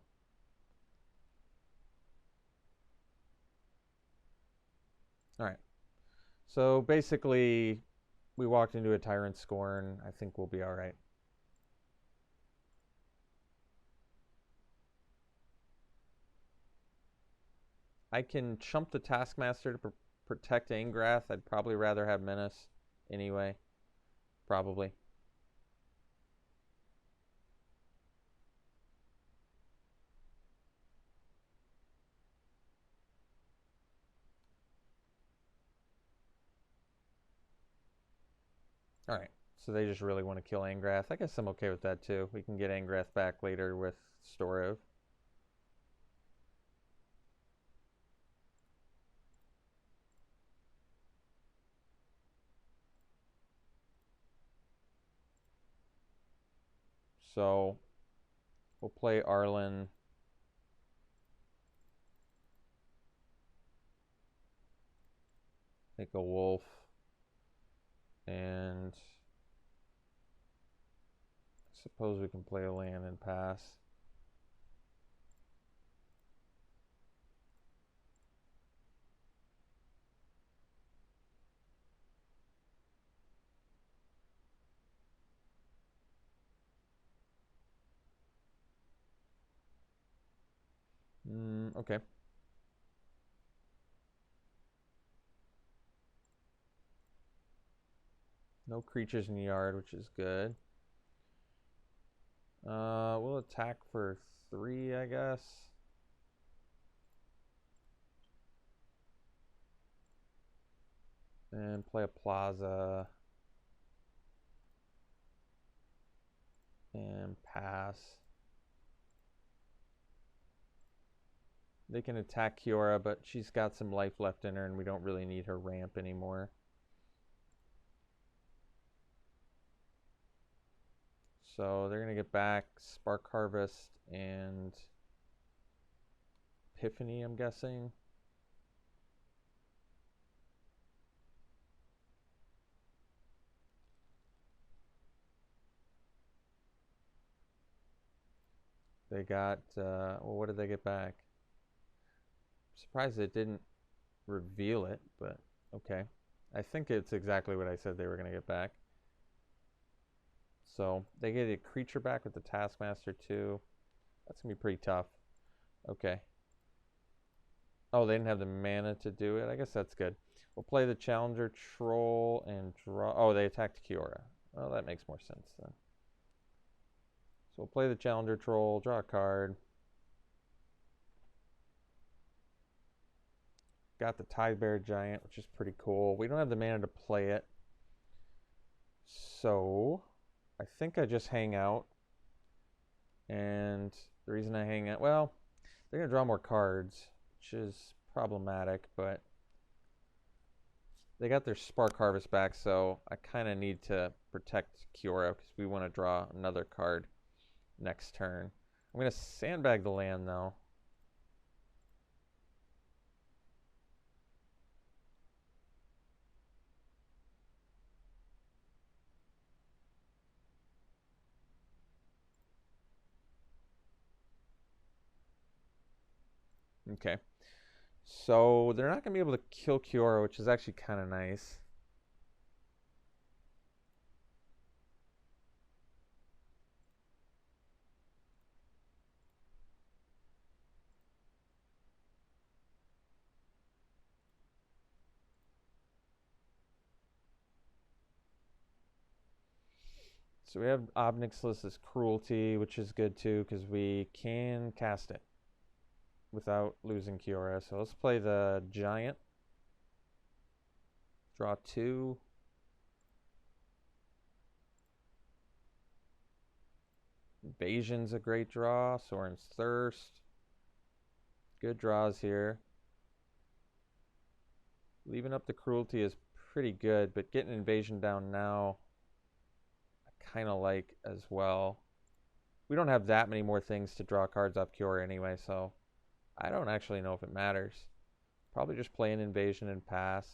Speaker 1: Alright. So basically, we walked into a Tyrant Scorn. I think we'll be alright. I can chump the Taskmaster to protect Angrath. I'd probably rather have Menace anyway. Probably. Alright, so they just really want to kill Angrath. I guess I'm okay with that too. We can get Angrath back later with Storov. So we'll play Arlen. Make a wolf. And I suppose we can play a land and pass. Okay. No creatures in the yard, which is good. We'll attack for 3, I guess. And play a plaza. And pass. They can attack Kiora, but she's got some life left in her, and we don't really need her ramp anymore. So they're going to get back Spark Harvest and Epiphany, I'm guessing. They got, well, what did they get back? I'm surprised it didn't reveal it, but okay. I think it's exactly what I said they were going to get back. So they get a creature back with the Taskmaster too. That's going to be pretty tough. Okay. Oh, they didn't have the mana to do it. I guess that's good. We'll play the Challenger Troll and draw. Oh, they attacked Kiora. Well, that makes more sense then. So we'll play the Challenger Troll, draw a card. Got the Tidebear Giant, which is pretty cool. We don't have the mana to play it. So I think I just hang out. And the reason I hang out, well, they're going to draw more cards, which is problematic, but they got their Spark Harvest back, so I kind of need to protect Kiora because we want to draw another card next turn. I'm going to sandbag the land, though. Okay. So they're not going to be able to kill Kiora, which is actually kind of nice. So we have Obnixlus's Cruelty, which is good too, because we can cast it without losing Kiora. So let's play the Giant. Draw 2. Invasion's a great draw. Soren's Thirst. Good draws here. Leaving up the Cruelty is pretty good, but getting Invasion down now, I kind of like as well. We don't have that many more things to draw cards off Cure anyway, so I don't actually know if it matters. Probably just play an Invasion and pass.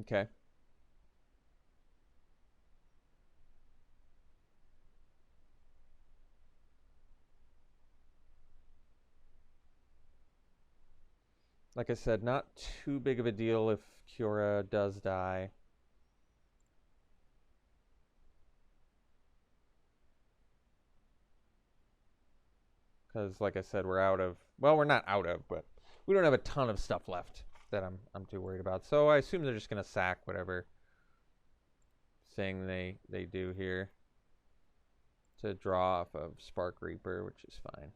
Speaker 1: Okay. Like I said, not too big of a deal if Cura does die. Because, like I said, we're out of... Well, we're not out of, but we don't have a ton of stuff left that I'm too worried about. So I assume they're just going to sack whatever thing they do here to draw off of Spark Reaper, which is fine.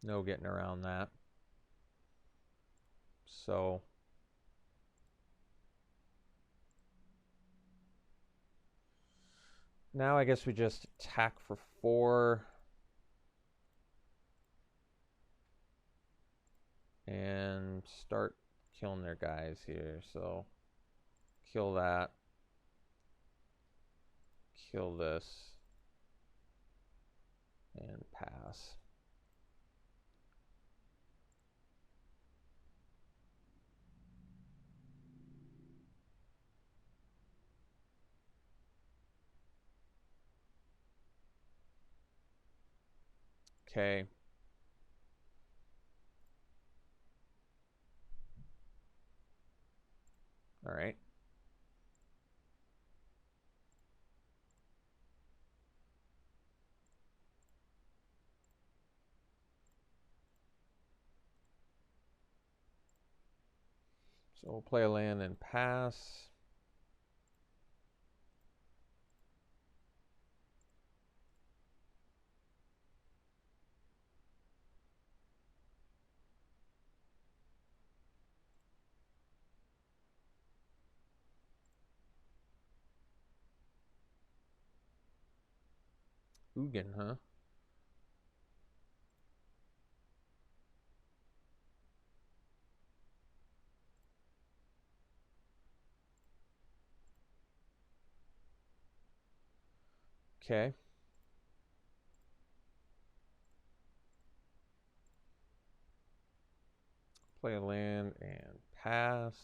Speaker 1: No getting around that. So now I guess we just attack for 4 and start killing their guys here. So kill that. Kill this. And pass. Okay. All right. So we'll play a land and pass. Ugin, huh? Okay. Play a land and pass.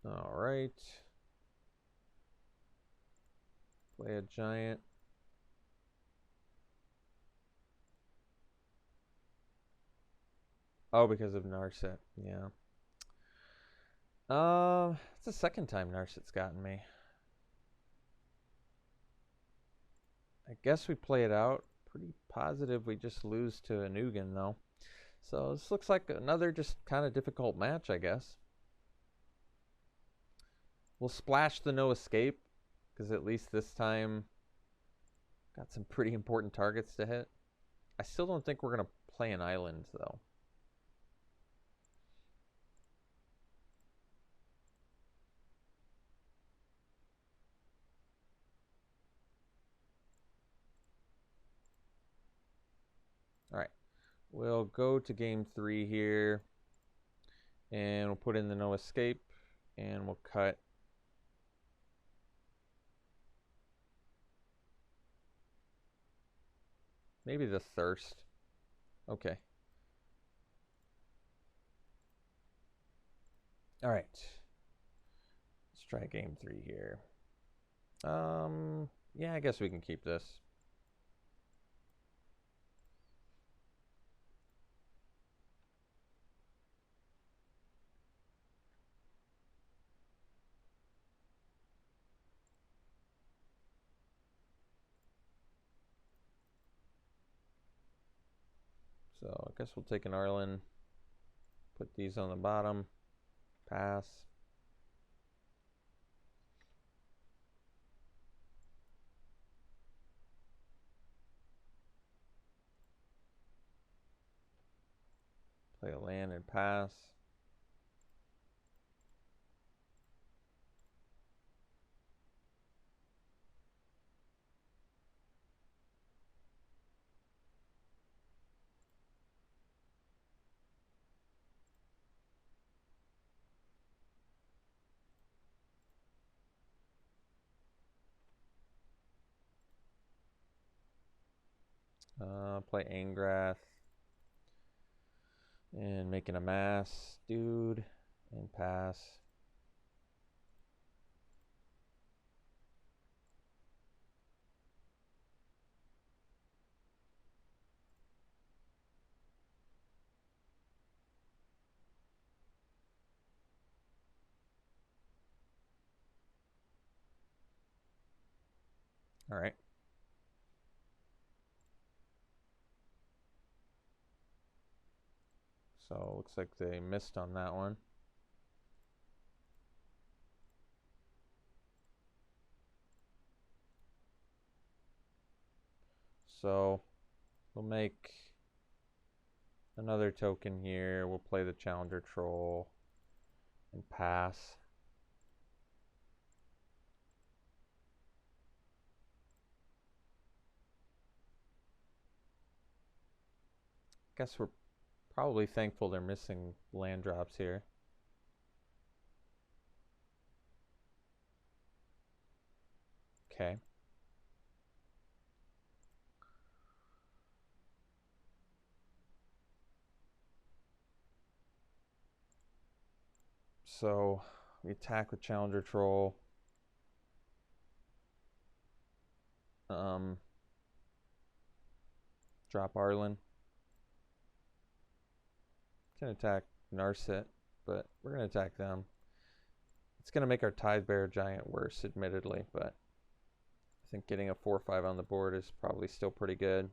Speaker 1: All right. Play a giant. Oh, because of Narset. Yeah. It's the second time Narset's gotten me. I guess we play it out. Pretty positive we just lose to a Nugan, though. So this looks like another just kind of difficult match, I guess. We'll splash the no escape, because at least this time got some pretty important targets to hit. I still don't think we're going to play an island, though. All right. We'll go to game 3 here. And we'll put in the no escape. And we'll cut. Maybe the thirst. Okay. All right. Let's try game 3 here. Yeah, I guess we can keep this. So I guess we'll take an Arlen, put these on the bottom, pass. Play a land and pass. Play Angrath. And making a mass, dude, and pass. All right. So looks like they missed on that one. So we'll make another token here. We'll play the Challenger Troll and pass. Guess we're probably thankful they're missing land drops here. Okay. So we attack with Challenger Troll. Drop Arlen. Can attack Narset, but we're going to attack them. It's going to make our Tidebearer Giant worse, admittedly, but I think getting a 4/5 on the board is probably still pretty good.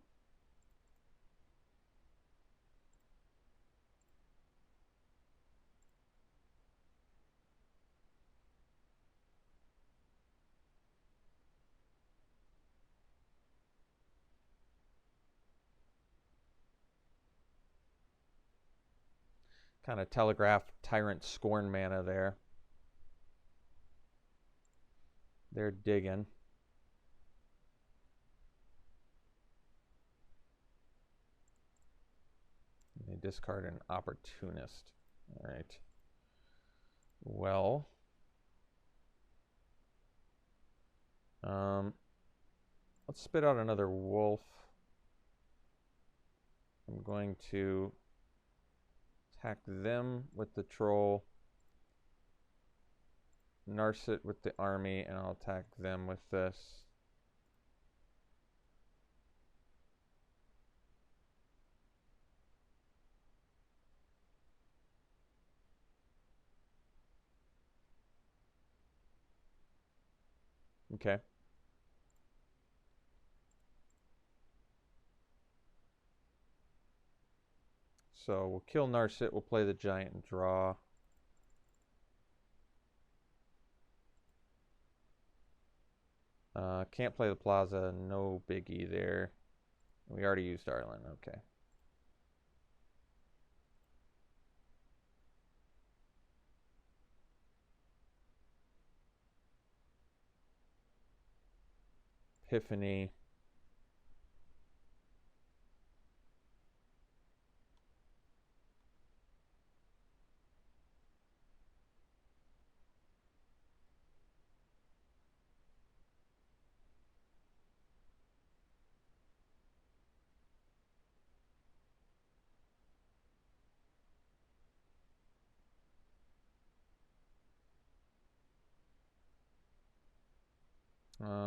Speaker 1: Kind of telegraph Tyrant Scorn mana there. They're digging. They discard an Opportunist. All right. Well, let's spit out another wolf. I'm going to attack them with the troll, Narset with the army, and I'll attack them with this. Okay. So we'll kill Narset, we'll play the giant and draw. Can't play the plaza, no biggie there. We already used Arlen, okay. Epiphany.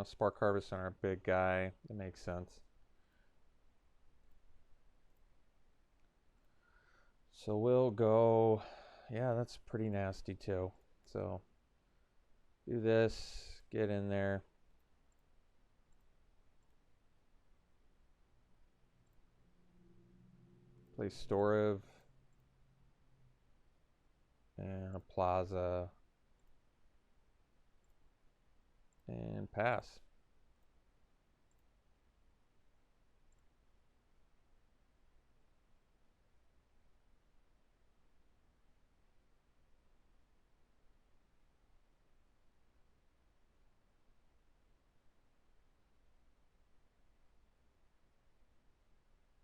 Speaker 1: Spark Harvest on our big guy. It makes sense. So we'll go... Yeah, that's pretty nasty too. So do this. Get in there. Play Storev. And a Plaza. And pass.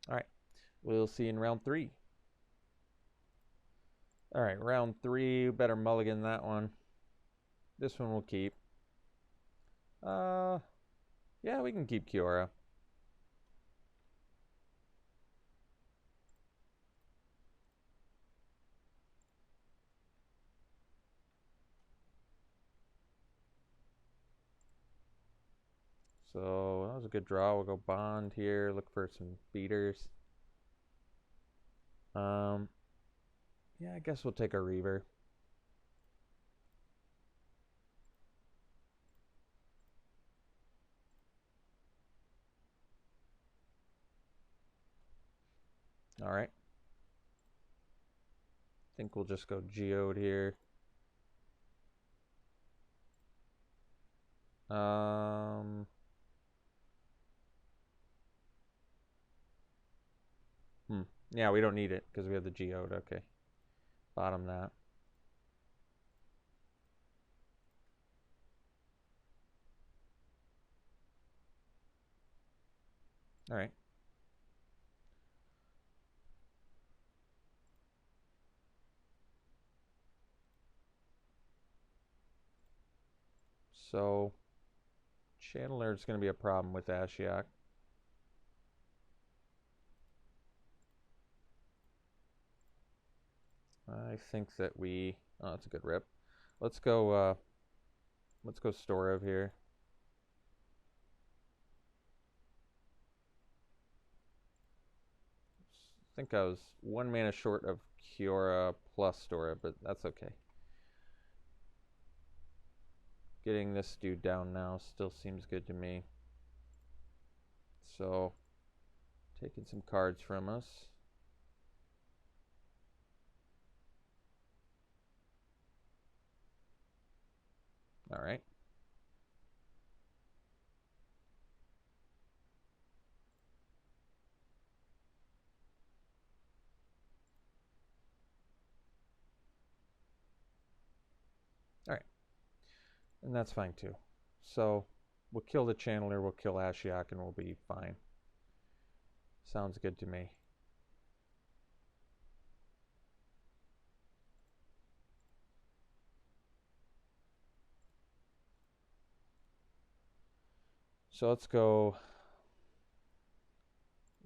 Speaker 1: All right. We'll see you in round 3. All right, round 3. Better mulligan that one. This one we'll keep. Yeah, we can keep Kiora. So that was a good draw. We'll go Bond here. Look for some beaters. Yeah, I guess we'll take a Reaver. All right. I think we'll just go Geode here. Yeah, we don't need it because we have the Geode. Okay. Bottom that. All right. So Chandler is going to be a problem with Ashiok. I think that we... Oh, that's a good rip. Let's go Storev here. I think I was 1 mana short of Kiora plus Storev, but that's okay. Getting this dude down now still seems good to me. So, taking some cards from us. All right. All right. And that's fine too. So, we'll kill the Channeler, we'll kill Ashiok, and we'll be fine. Sounds good to me. So let's go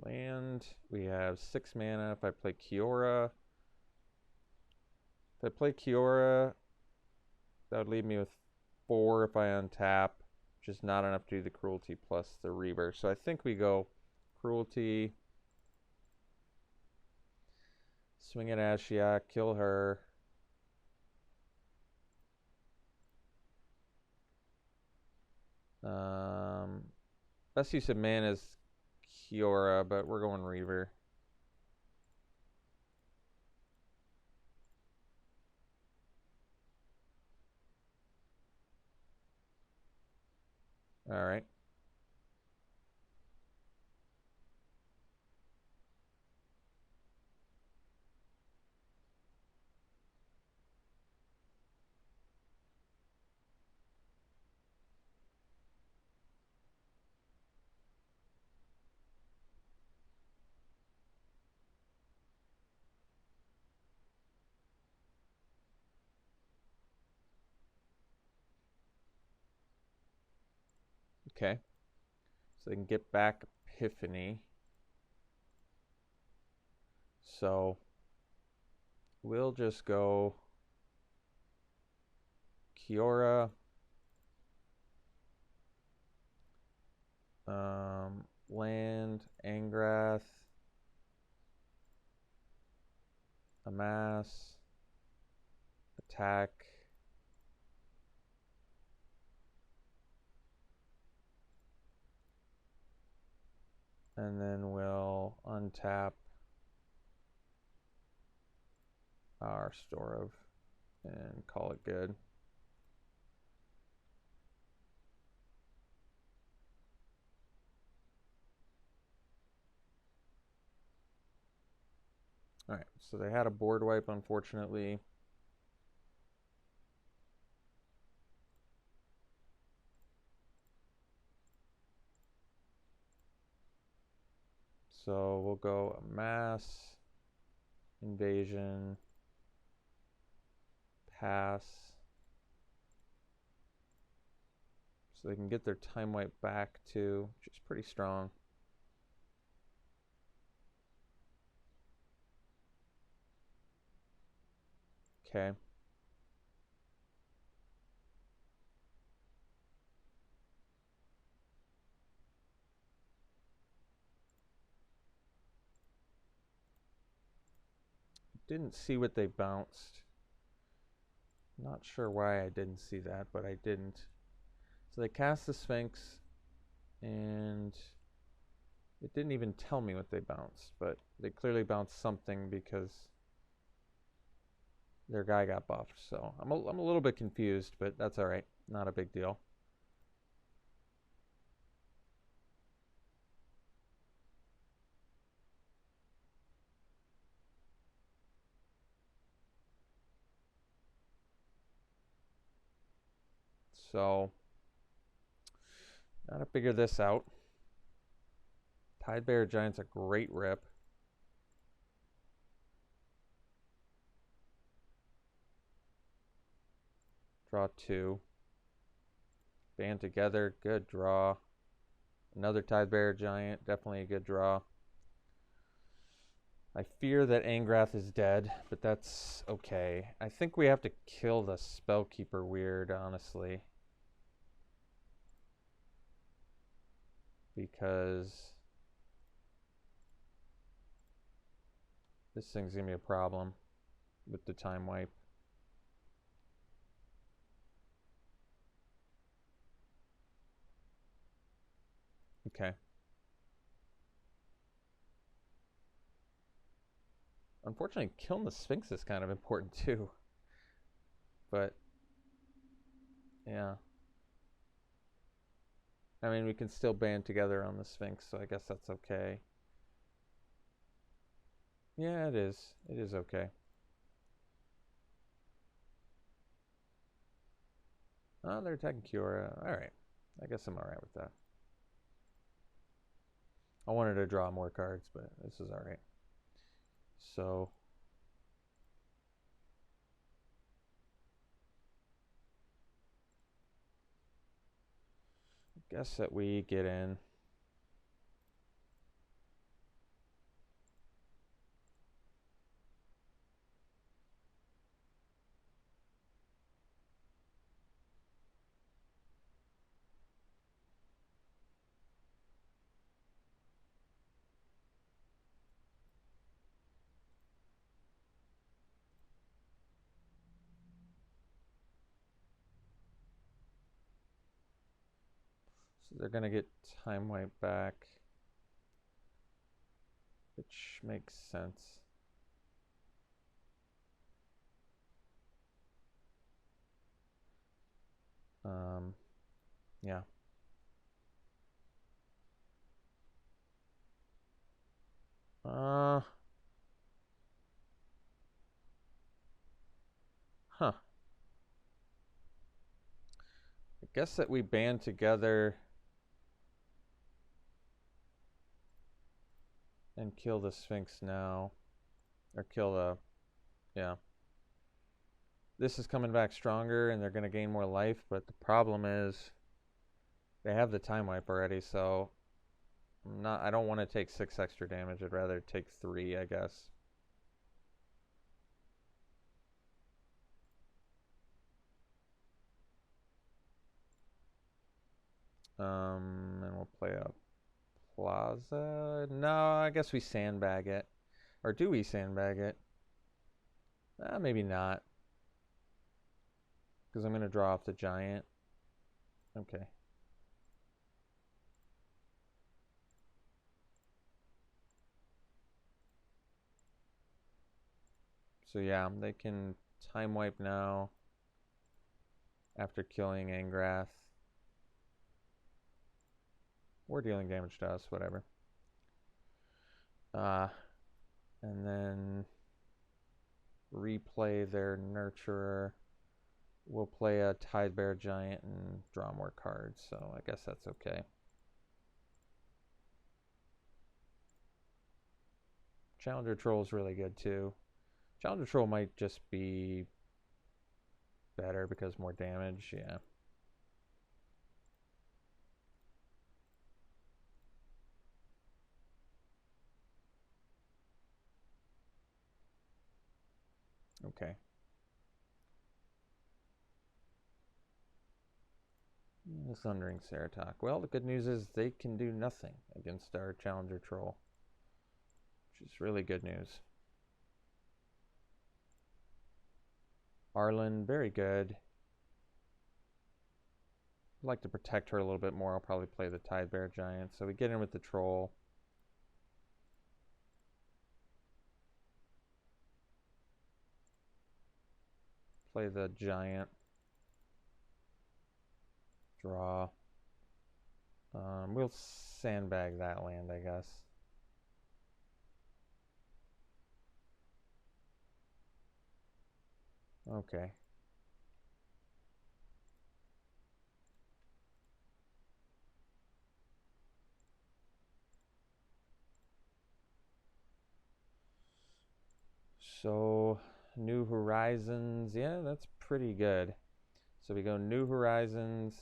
Speaker 1: land. We have 6 mana. If I play Kiora, that would leave me with 4 if I untap, which is not enough to do the Cruelty plus the Reaver. So I think we go Cruelty, swing at Ashiok, kill her. Best use of mana is Kiora, but we're going Reaver. All right. Okay. So they can get back Epiphany. So we'll just go Kiora. Land, Angrath, Amass, attack. And then we'll untap our store of and call it good. All right, so they had a board wipe, unfortunately. So we'll go mass, invasion, pass. So they can get their time wipe back too, which is pretty strong. Okay. Didn't see what they bounced. Not sure why I didn't see that, but I didn't. So they cast the Sphinx, and it didn't even tell me what they bounced, but they clearly bounced something because their guy got buffed. So I'm a little bit confused, but that's all right. Not a big deal. So gotta figure this out. Tidebearer Giant's a great rip. Draw 2. Band together, good draw. Another Tidebearer Giant, definitely a good draw. I fear that Angrath is dead, but that's okay. I think we have to kill the Spellkeeper weird, honestly. Because this thing's going to be a problem with the time wipe. Okay. Unfortunately, killing the Sphinx is kind of important too. But, yeah. I mean, we can still band together on the Sphinx, so I guess that's okay. Yeah, it is. It is okay. Oh, they're attacking Kiora. Alright. I guess I'm alright with that. I wanted to draw more cards, but this is alright. So I guess that we get in. So they're going to get time wipe back, which makes sense. Yeah. Huh. I guess that we band together and kill the Sphinx now. Or kill the... Yeah. This is coming back stronger and they're going to gain more life, but the problem is they have the time wipe already, so I don't want to take 6 extra damage. I'd rather take 3, I guess. And we'll play a plaza. No, I guess we sandbag it. Or do we sandbag it? Maybe not. Because I'm going to draw off the giant. Okay. So yeah, they can time wipe now after killing Angrath. Or dealing damage to us, whatever. And then replay their Nurturer. We'll play a Tidebear Giant and draw more cards, so I guess that's okay. Challenger Troll is really good too. Challenger Troll might just be better because more damage, yeah. Okay. The Thundering Ceratok. Well, the good news is they can do nothing against our Challenger Troll, which is really good news. Arlen, very good. I'd like to protect her a little bit more. I'll probably play the Tidebear Giant. So we get in with the Troll. Play the Giant. Draw. We'll sandbag that land, I guess. Okay. So, New Horizons. Yeah, that's pretty good. So we go New Horizons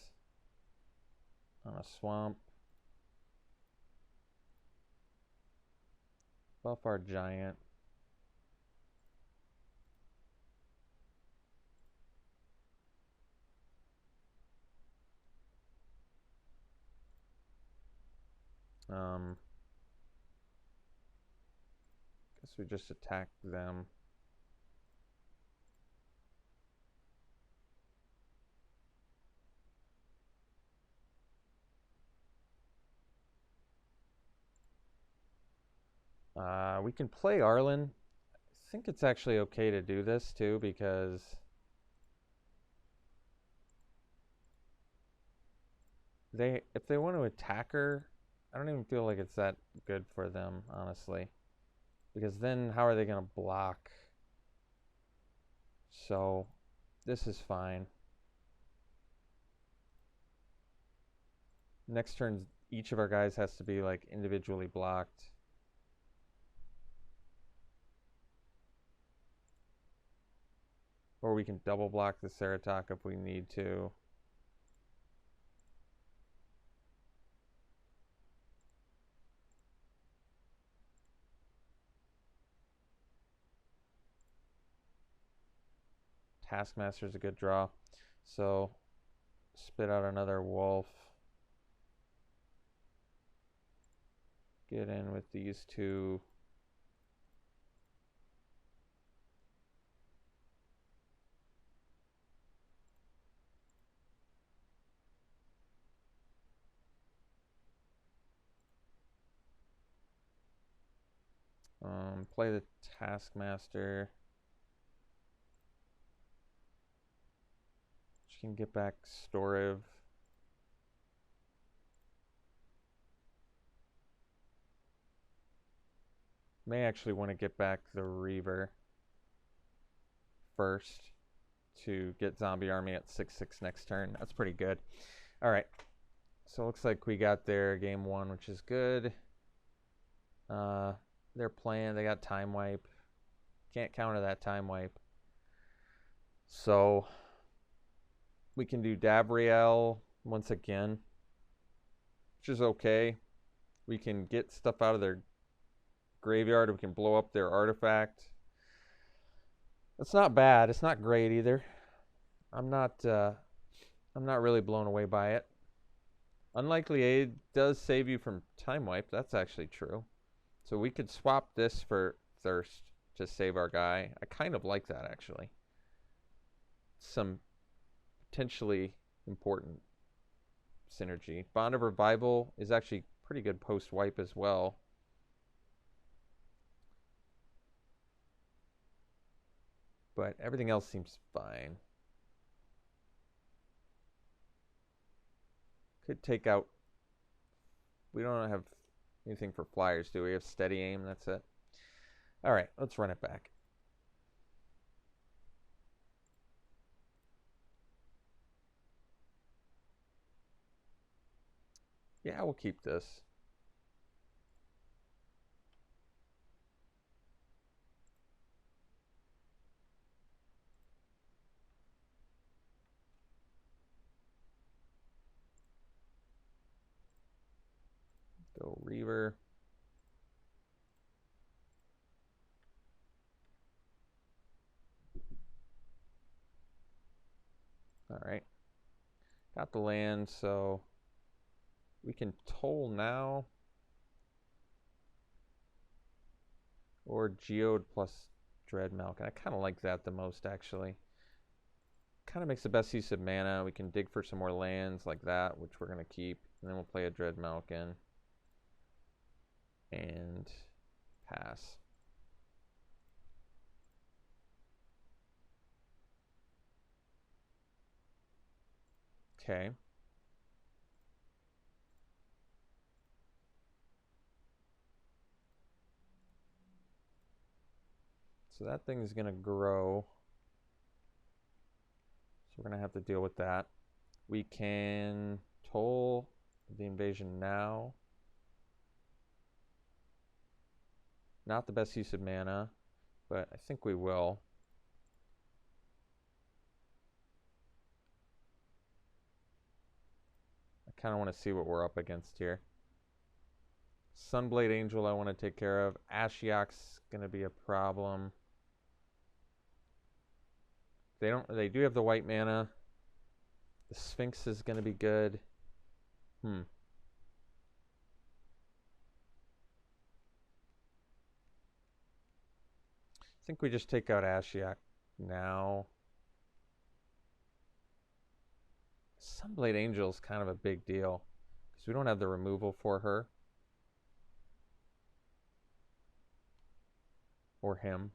Speaker 1: on a swamp. Buff our giant. Guess we just attack them. We can play Arlen. I think it's actually okay to do this too because if they want to attack her, I don't even feel like it's that good for them, honestly. Because then how are they going to block? So this is fine. Next turn, each of our guys has to be like individually blocked. Or we can double block the Ceratok if we need to. Taskmaster is a good draw. So spit out another wolf. Get in with these two. Play the Taskmaster. She can get back Storiv. May actually want to get back the Reaver first to get Zombie Army at 6/6 next turn. That's pretty good. All right. So it looks like we got their game one, which is good. They're playing. They got time wipe. Can't counter that time wipe. So we can do Davriel once again, which is okay. We can get stuff out of their graveyard. We can blow up their artifact. It's not bad. It's not great either. I'm not really blown away by it. Unlikely Aid does save you from Time Wipe. That's actually true. So we could swap this for Thirst to save our guy. I kind of like that, actually. Some potentially important synergy. Bond of Revival is actually pretty good post-wipe as well. But everything else seems fine. Could take out... We don't have anything for flyers, do we? We have steady aim, that's it. Alright, let's run it back. Yeah, we'll keep this. Go Reaver. Alright. Got the land, so we can toll now. Or Geode plus Dreadmount. I kind of like that the most, actually. Kind of makes the best use of mana. We can dig for some more lands like that, which we're going to keep. And then we'll play a Dreadmalkin. And pass. Okay. So that thing is going to grow. So we're going to have to deal with that. We can toll the invasion now. Not the best use of mana, but I think we will. I kind of want to see what we're up against here. Sunblade Angel I want to take care of. Ashiok's going to be a problem. They do have the white mana. The Sphinx is going to be good. I think we just take out Ashiok now. Sunblade Angel is kind of a big deal because we don't have the removal for her. Or him.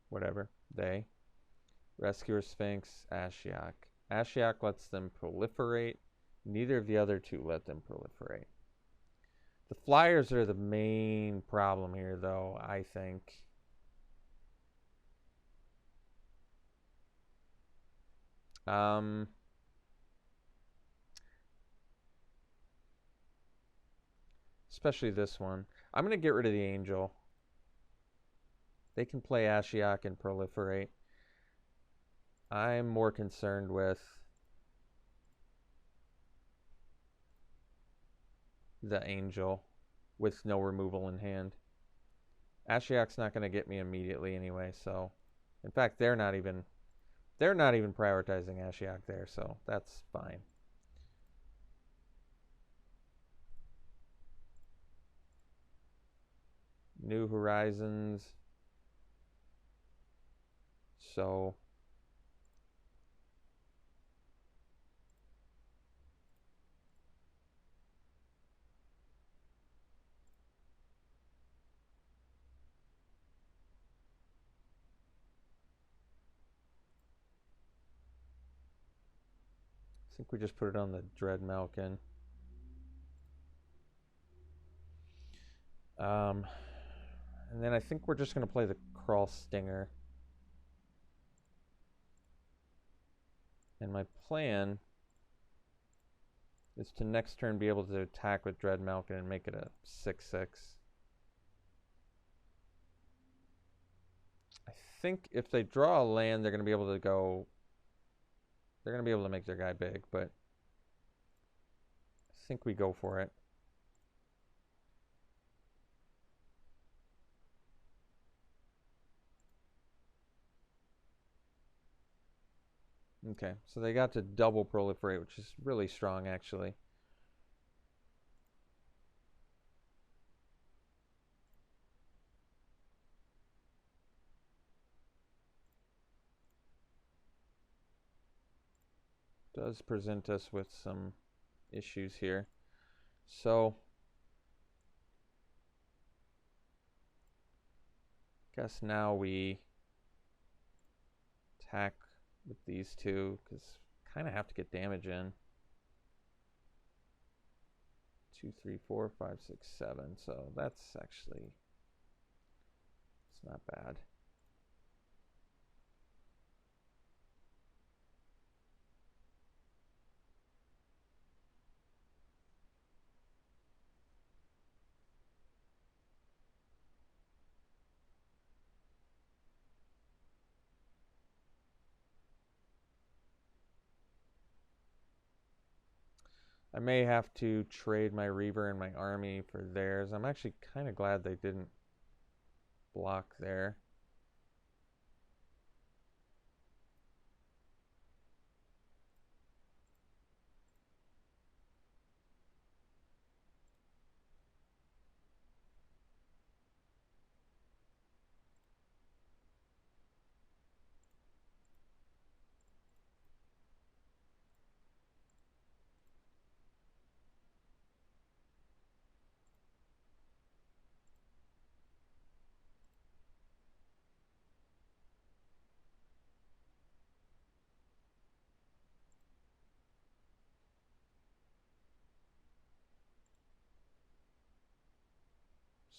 Speaker 1: Whatever. They. Rescuer Sphinx, Ashiok. Ashiok lets them proliferate. Neither of the other two let them proliferate. The flyers are the main problem here, though, I think. Especially this one. I'm going to get rid of the Angel. They can play Ashiok and proliferate. I'm more concerned with the Angel with no removal in hand. Ashiok's not going to get me immediately anyway, so in fact they're not even prioritizing Ashiok there, so that's fine. New Horizons. So I think we just put it on the Dreadmalkin. And then I think we're just going to play the Crawl Stinger. And my plan is to next turn be able to attack with Dreadmalkin and make it a 6/6. I think if they draw a land, they're going to be able to go... They're going to be able to make their guy big, but I think we go for it. Okay, so they got to double proliferate, which is really strong, actually. Does present us with some issues here. So, guess now we attack with these two, because kind of have to get damage in. 2, 3, 4, 5, 6, 7. So that's actually, it's not bad. I may have to trade my Reaver and my army for theirs. I'm actually kind of glad they didn't block there.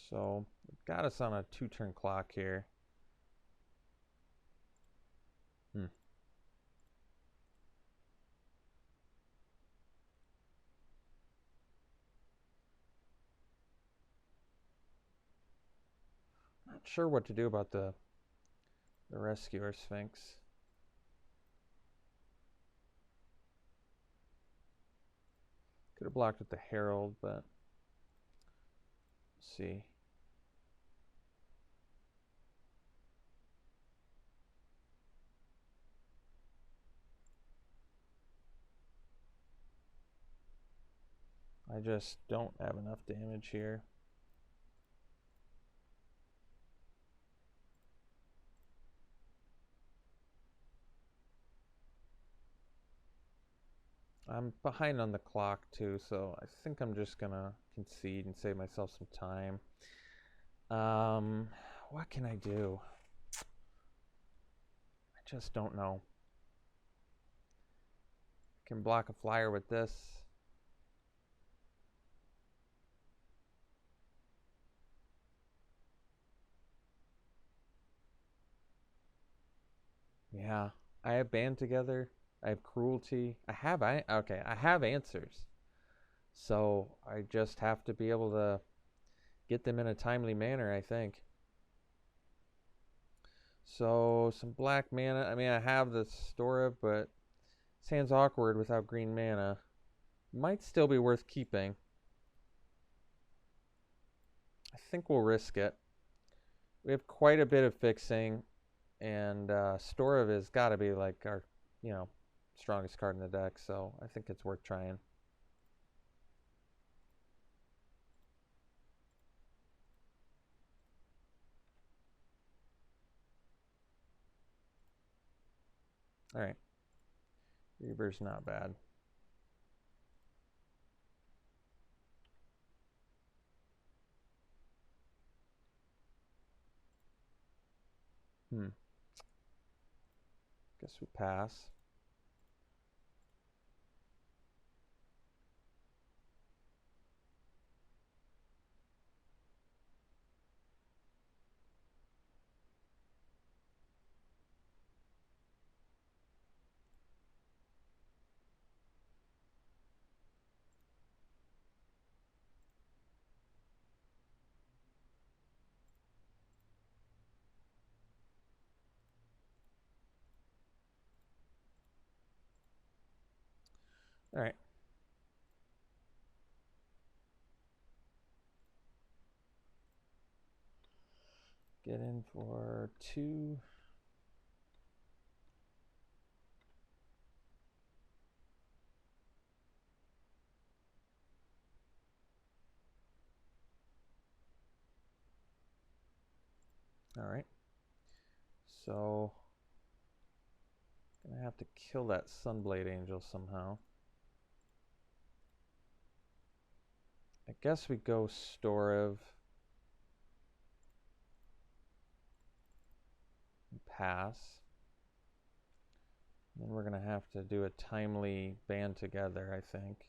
Speaker 1: So got us on a 2-turn clock here. Not sure what to do about the Rescuer Sphinx. Could have blocked with the Herald, but let's see. I just don't have enough damage here. I'm behind on the clock too, so I think I'm just gonna concede and save myself some time. What can I do? I just don't know. I can block a flyer with this. Yeah, I have Band Together. I have Cruelty. I have answers. So I just have to be able to get them in a timely manner, I think. So some black mana. I mean, I have the Stora, but this hand's awkward without green mana. Might still be worth keeping. I think we'll risk it. We have quite a bit of fixing, and Stora has got to be like our, strongest card in the deck. So I think it's worth trying. All right. Reaver's not bad. Guess we pass. All right. Get in for 2. Alright. So, gonna have to kill that Sunblade Angel somehow. I guess we go Storev. Pass. Then we're gonna have to do a timely band together, I think.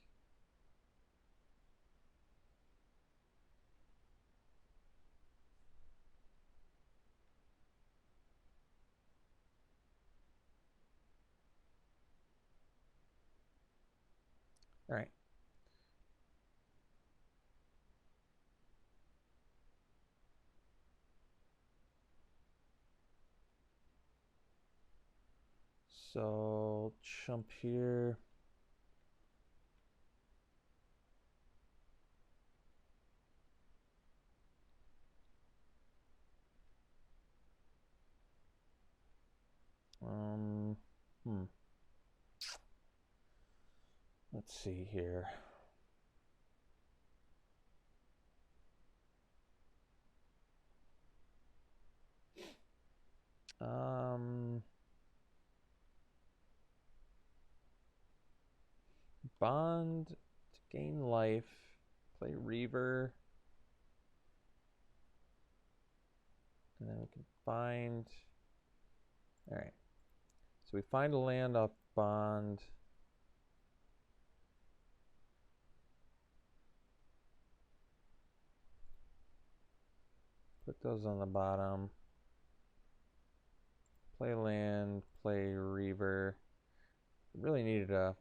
Speaker 1: All right. So chump here. Let's see here. Bond to gain life. Play Reaver. And then we can find... Alright. So we find a land off Bond. Put those on the bottom. Play land, play Reaver. Really needed the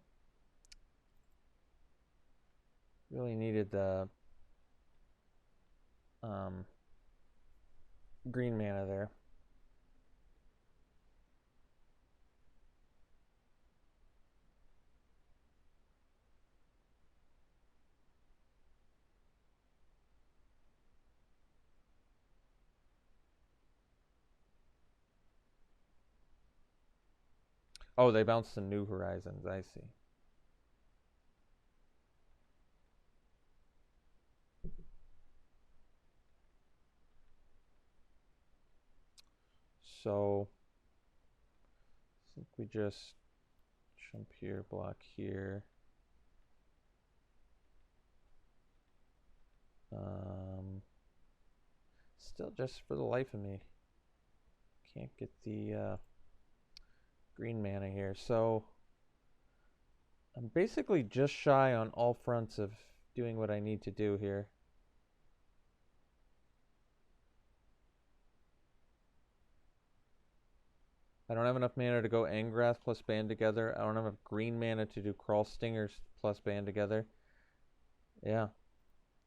Speaker 1: green mana there. Oh, they bounced to New Horizons, I see. So I think we just jump here, block here. Still just for the life of me, can't get the green mana here. So I'm basically just shy on all fronts of doing what I need to do here. I don't have enough mana to go Angrath plus band together. I don't have enough green mana to do Crawl Stingers plus band together. Yeah,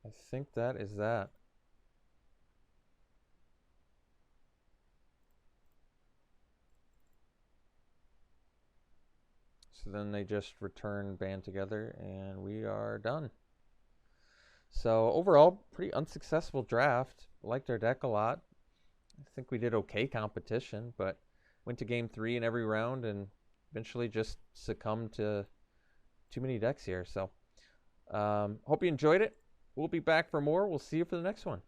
Speaker 1: I think that is that. So then they just return band together and we are done. So overall, pretty unsuccessful draft. Liked our deck a lot. I think we did okay competition, but went to game 3 in every round and eventually just succumbed to too many decks here. So hope you enjoyed it. We'll be back for more. We'll see you for the next one.